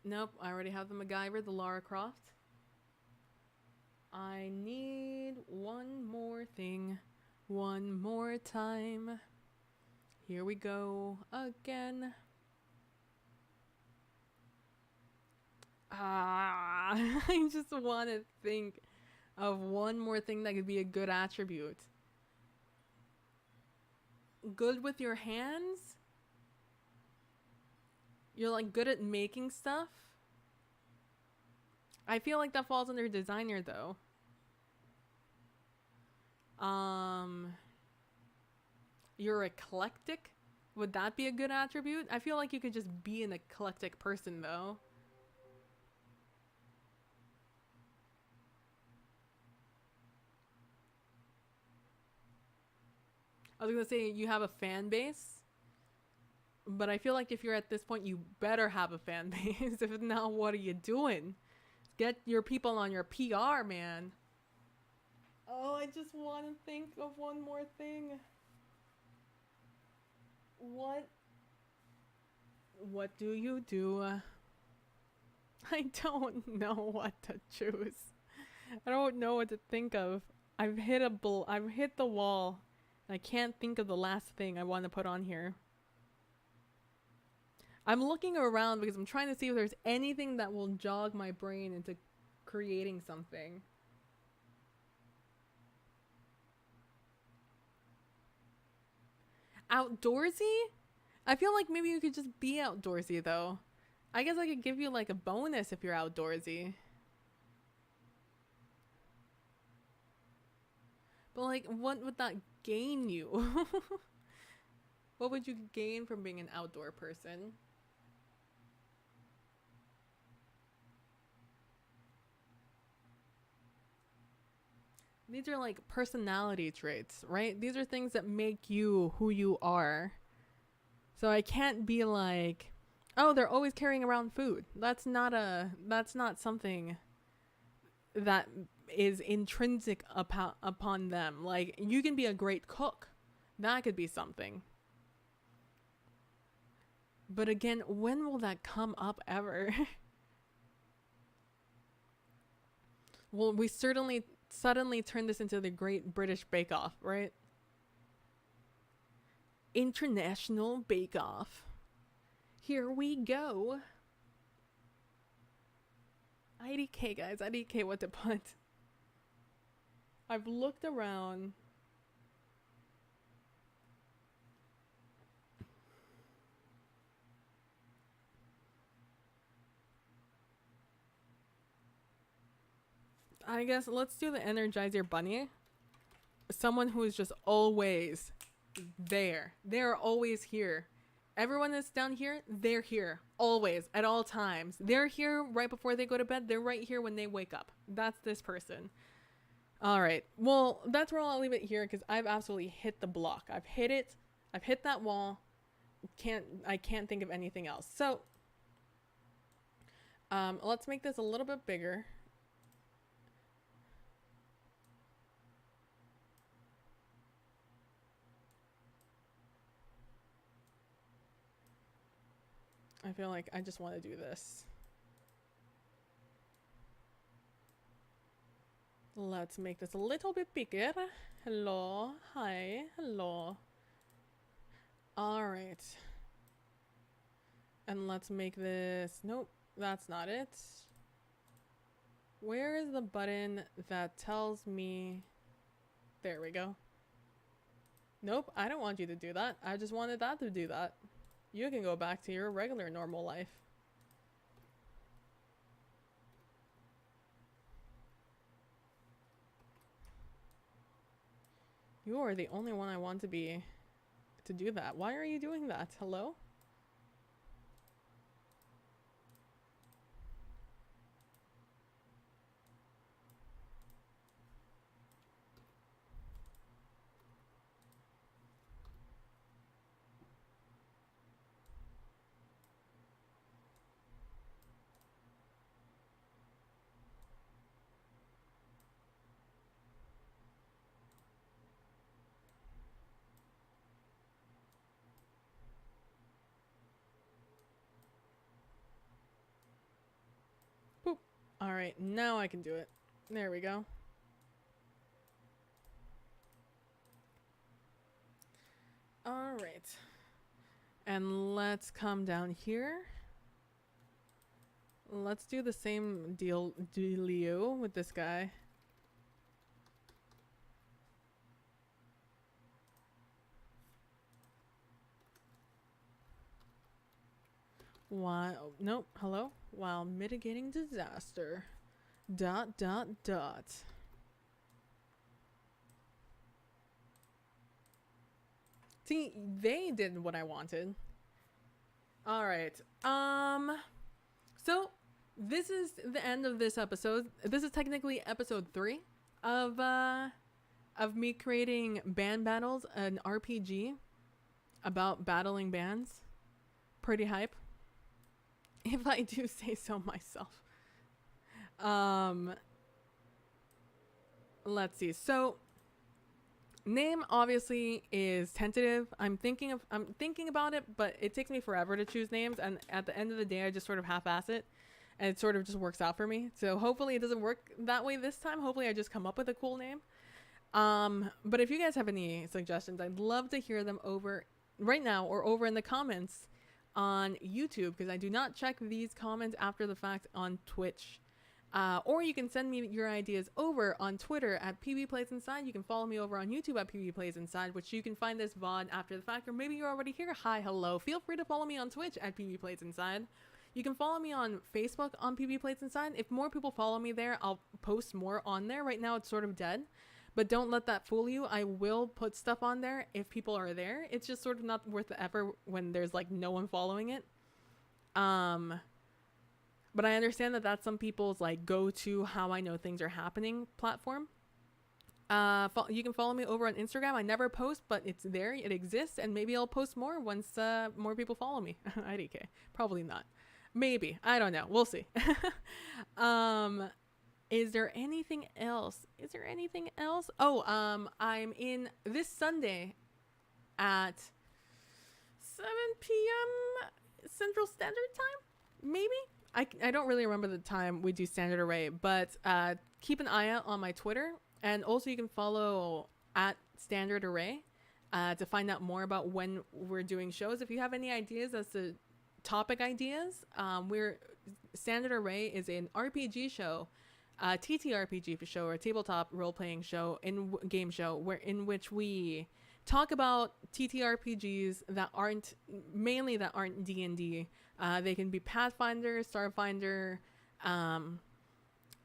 Nope, I already have the MacGyver, the Lara Croft. I need one more thing, one more time. Here we go again. I just want to think of one more thing that could be a good attribute. Good with your hands? You're like good at making stuff? I feel like that falls under designer though. You're eclectic? Would that be a good attribute? I feel like you could just be an eclectic person though. I was gonna say you have a fan base, but I feel like if you're at this point, you better have a fan base. If not, what are you doing? Get your people on your PR, man. Oh, I just want to think of one more thing. What? What do you do? I don't know what to choose. I don't know what to think of. I've hit the wall. I can't think of the last thing I want to put on here. I'm looking around because I'm trying to see if there's anything that will jog my brain into creating something. Outdoorsy? I feel like maybe you could just be outdoorsy though. I guess I could give you like a bonus if you're outdoorsy. But like, what would that gain you? What would you gain from being an outdoor person? These are like personality traits, right? These are things that make you who you are. So I can't be like, oh, they're always carrying around food. That's not something that is intrinsic upon them. Like, you can be a great cook. That could be something. But again, when will that come up ever? Well, we certainly suddenly turn this into the Great British Bake Off, right? International Bake Off. Here we go. IDK, guys. IDK what to put. I've looked around. I guess let's do the Energizer Bunny. Someone who is just always there. They're always here. Everyone that's down here, they're here. Always, at all times. They're here right before they go to bed. They're right here when they wake up. That's this person. All right. Well, that's where I'll leave it here because I've absolutely hit the block. I've hit it. I've hit that wall. I can't think of anything else. So, let's make this a little bit bigger. I feel like I just want to do this. Let's make this a little bit bigger. Hello. Hi. Hello. All right. And let's make this... Nope, that's not it. Where is the button that tells me... There we go. Nope, I don't want you to do that. I just wanted that to do that. You can go back to your regular normal life. You are the only one I want to be to do that. Why are you doing that? Hello? Boop. Alright, now I can do it. There we go. Alright. And let's come down here. Let's do the same dealio with this guy. Why? Nope. Hello? While mitigating disaster. ... See, they did what I wanted. All right. So this is the end of this episode. This is technically episode 3 of me creating band battles, an RPG about battling bands. Pretty hype, if I do say so myself. Let's see. So name obviously is tentative. I'm thinking about it, but it takes me forever to choose names, and at the end of the day I just sort of half-ass it, and it sort of just works out for me. So hopefully it doesn't work that way this time. Hopefully I just come up with a cool name. But if you guys have any suggestions, I'd love to hear them over right now or over in the comments on YouTube, because I do not check these comments after the fact on Twitch. Or you can send me your ideas over on Twitter at PBPlaysInside. You can follow me over on YouTube at PBPlaysInside, which you can find this VOD after the fact, or maybe you're already here. Hi, hello. Feel free to follow me on Twitch at PBPlaysInside. You can follow me on Facebook on PBPlaysInside. If more people follow me there, I'll post more on there. Right now it's sort of dead, but don't let that fool you. I will put stuff on there if people are there. It's just sort of not worth the effort when there's like no one following it. But I understand that that's some people's like go-to how I know things are happening platform. You can follow me over on Instagram. I never post, but it's there. It exists, and maybe I'll post more once more people follow me. IDK. Probably not. Maybe. I don't know. We'll see. Is there anything else? Oh, I'm in this Sunday at 7 p.m. Central Standard Time? Maybe? I don't really remember the time we do Standard Array, but keep an eye out on my Twitter. And also you can follow at Standard Array to find out more about when we're doing shows. If you have any ideas as to topic ideas, Standard Array is an RPG show, TTRPG show, or tabletop role-playing show, game show, in which we talk about TTRPGs that aren't D&D. They can be Pathfinder, Starfinder,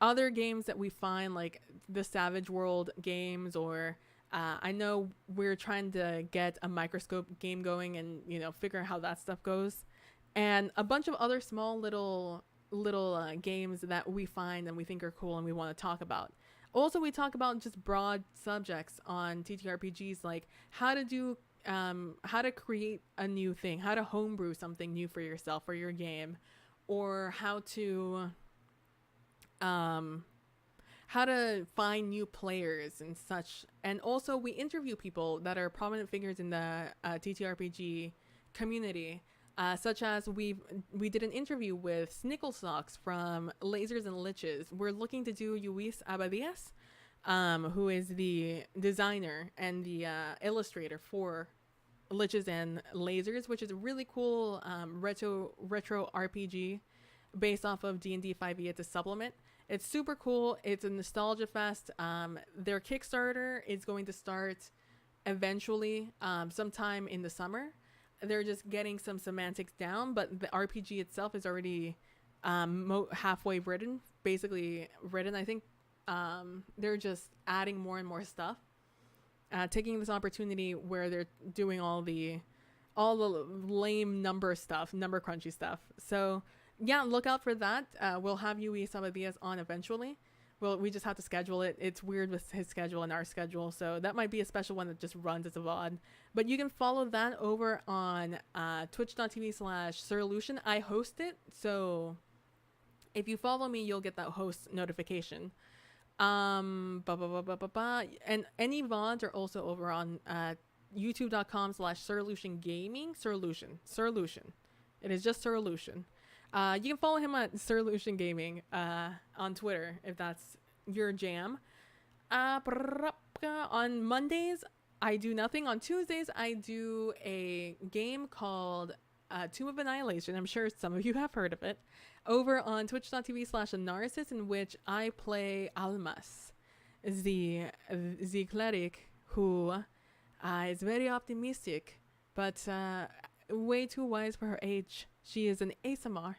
other games that we find, like the Savage World games, or I know we're trying to get a Microscope game going and, figure out how that stuff goes. And a bunch of other small little games that we find and we think are cool and we want to talk about. Also, we talk about just broad subjects on TTRPGs, like how to create a new thing, how to homebrew something new for yourself or your game, or how to find new players and such. And also, we interview people that are prominent figures in the TTRPG community. Such as we did an interview with Snicklesocks from Lasers and Liches. We're looking to do Luis Abadias, who is the designer and the illustrator for Liches and Lasers, which is a really cool retro RPG based off of D&D 5e. It's a supplement. It's super cool. It's a nostalgia fest. Their Kickstarter is going to start eventually sometime in the summer. They're just getting some semantics down, but the RPG itself is already halfway written, basically written. I think they're just adding more and more stuff, taking this opportunity where they're doing all the lame number crunchy stuff. So yeah, look out for that. We'll have Yui Sabadias on eventually. Well, we just have to schedule it. It's weird with his schedule and our schedule, so that might be a special one that just runs as a VOD. But you can follow that over on twitch.tv/Sirlution. I host it, so if you follow me, you'll get that host notification. And any VODs are also over on youtube.com/SirlutionGaming. Sirlution. It is just Sirlution. You can follow him at Sirlution Gaming on Twitter if that's your jam. On Mondays, I do nothing. On Tuesdays, I do a game called Tomb of Annihilation. I'm sure some of you have heard of it. Over on twitch.tv/Anarsis, in which I play Almas, the cleric who is very optimistic, but way too wise for her age. She is an ASMR,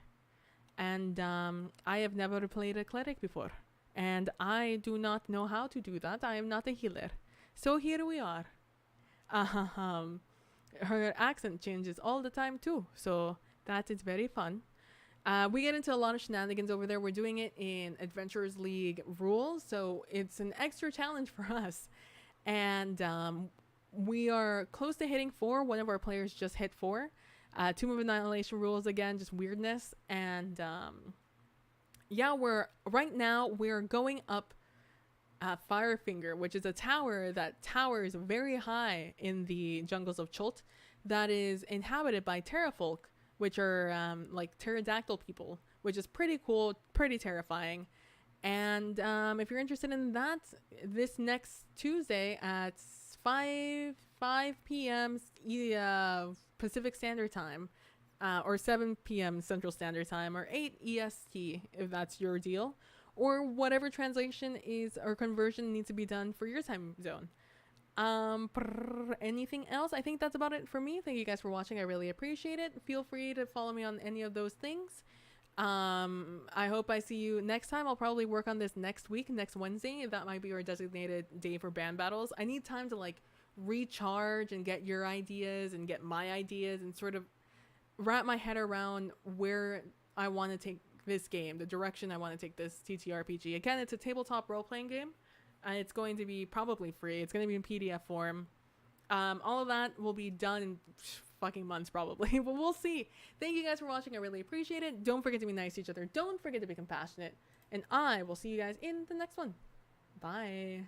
and I have never played a cleric before, and I do not know how to do that. I am not a healer. So here we are. Her accent changes all the time too, so that is very fun. We get into a lot of shenanigans over there. We're doing it in Adventurers League rules, so it's an extra challenge for us. And we are close to hitting 4. One of our players just hit 4. Tomb of Annihilation rules again, just weirdness. And yeah, we're going up Firefinger, which is a tower that towers very high in the jungles of Chult, that is inhabited by terrafolk, which are like pterodactyl people, which is pretty cool, pretty terrifying. And if you're interested in that, this next Tuesday at 5 p.m. Pacific Standard Time, or 7 p.m. Central Standard Time, or 8 EST, if that's your deal, or whatever translation is or conversion needs to be done for your time zone. Anything else? I think that's about it for me. Thank you guys for watching. I really appreciate it. Feel free to follow me on any of those things. I hope I see you next time. I'll probably work on this next week, next Wednesday. That might be our designated day for band battles. I need time to like recharge and get your ideas and get my ideas and sort of wrap my head around where I want to take this game, the direction I want to take this TTRPG. Again, it's a tabletop role-playing game. It's going to be probably free. It's going to be in PDF form. All of that will be done in fucking months probably, but we'll see. Thank you guys for watching. I really appreciate it. Don't forget to be nice to each other. Don't forget to be compassionate. And I will see you guys in the next one. Bye.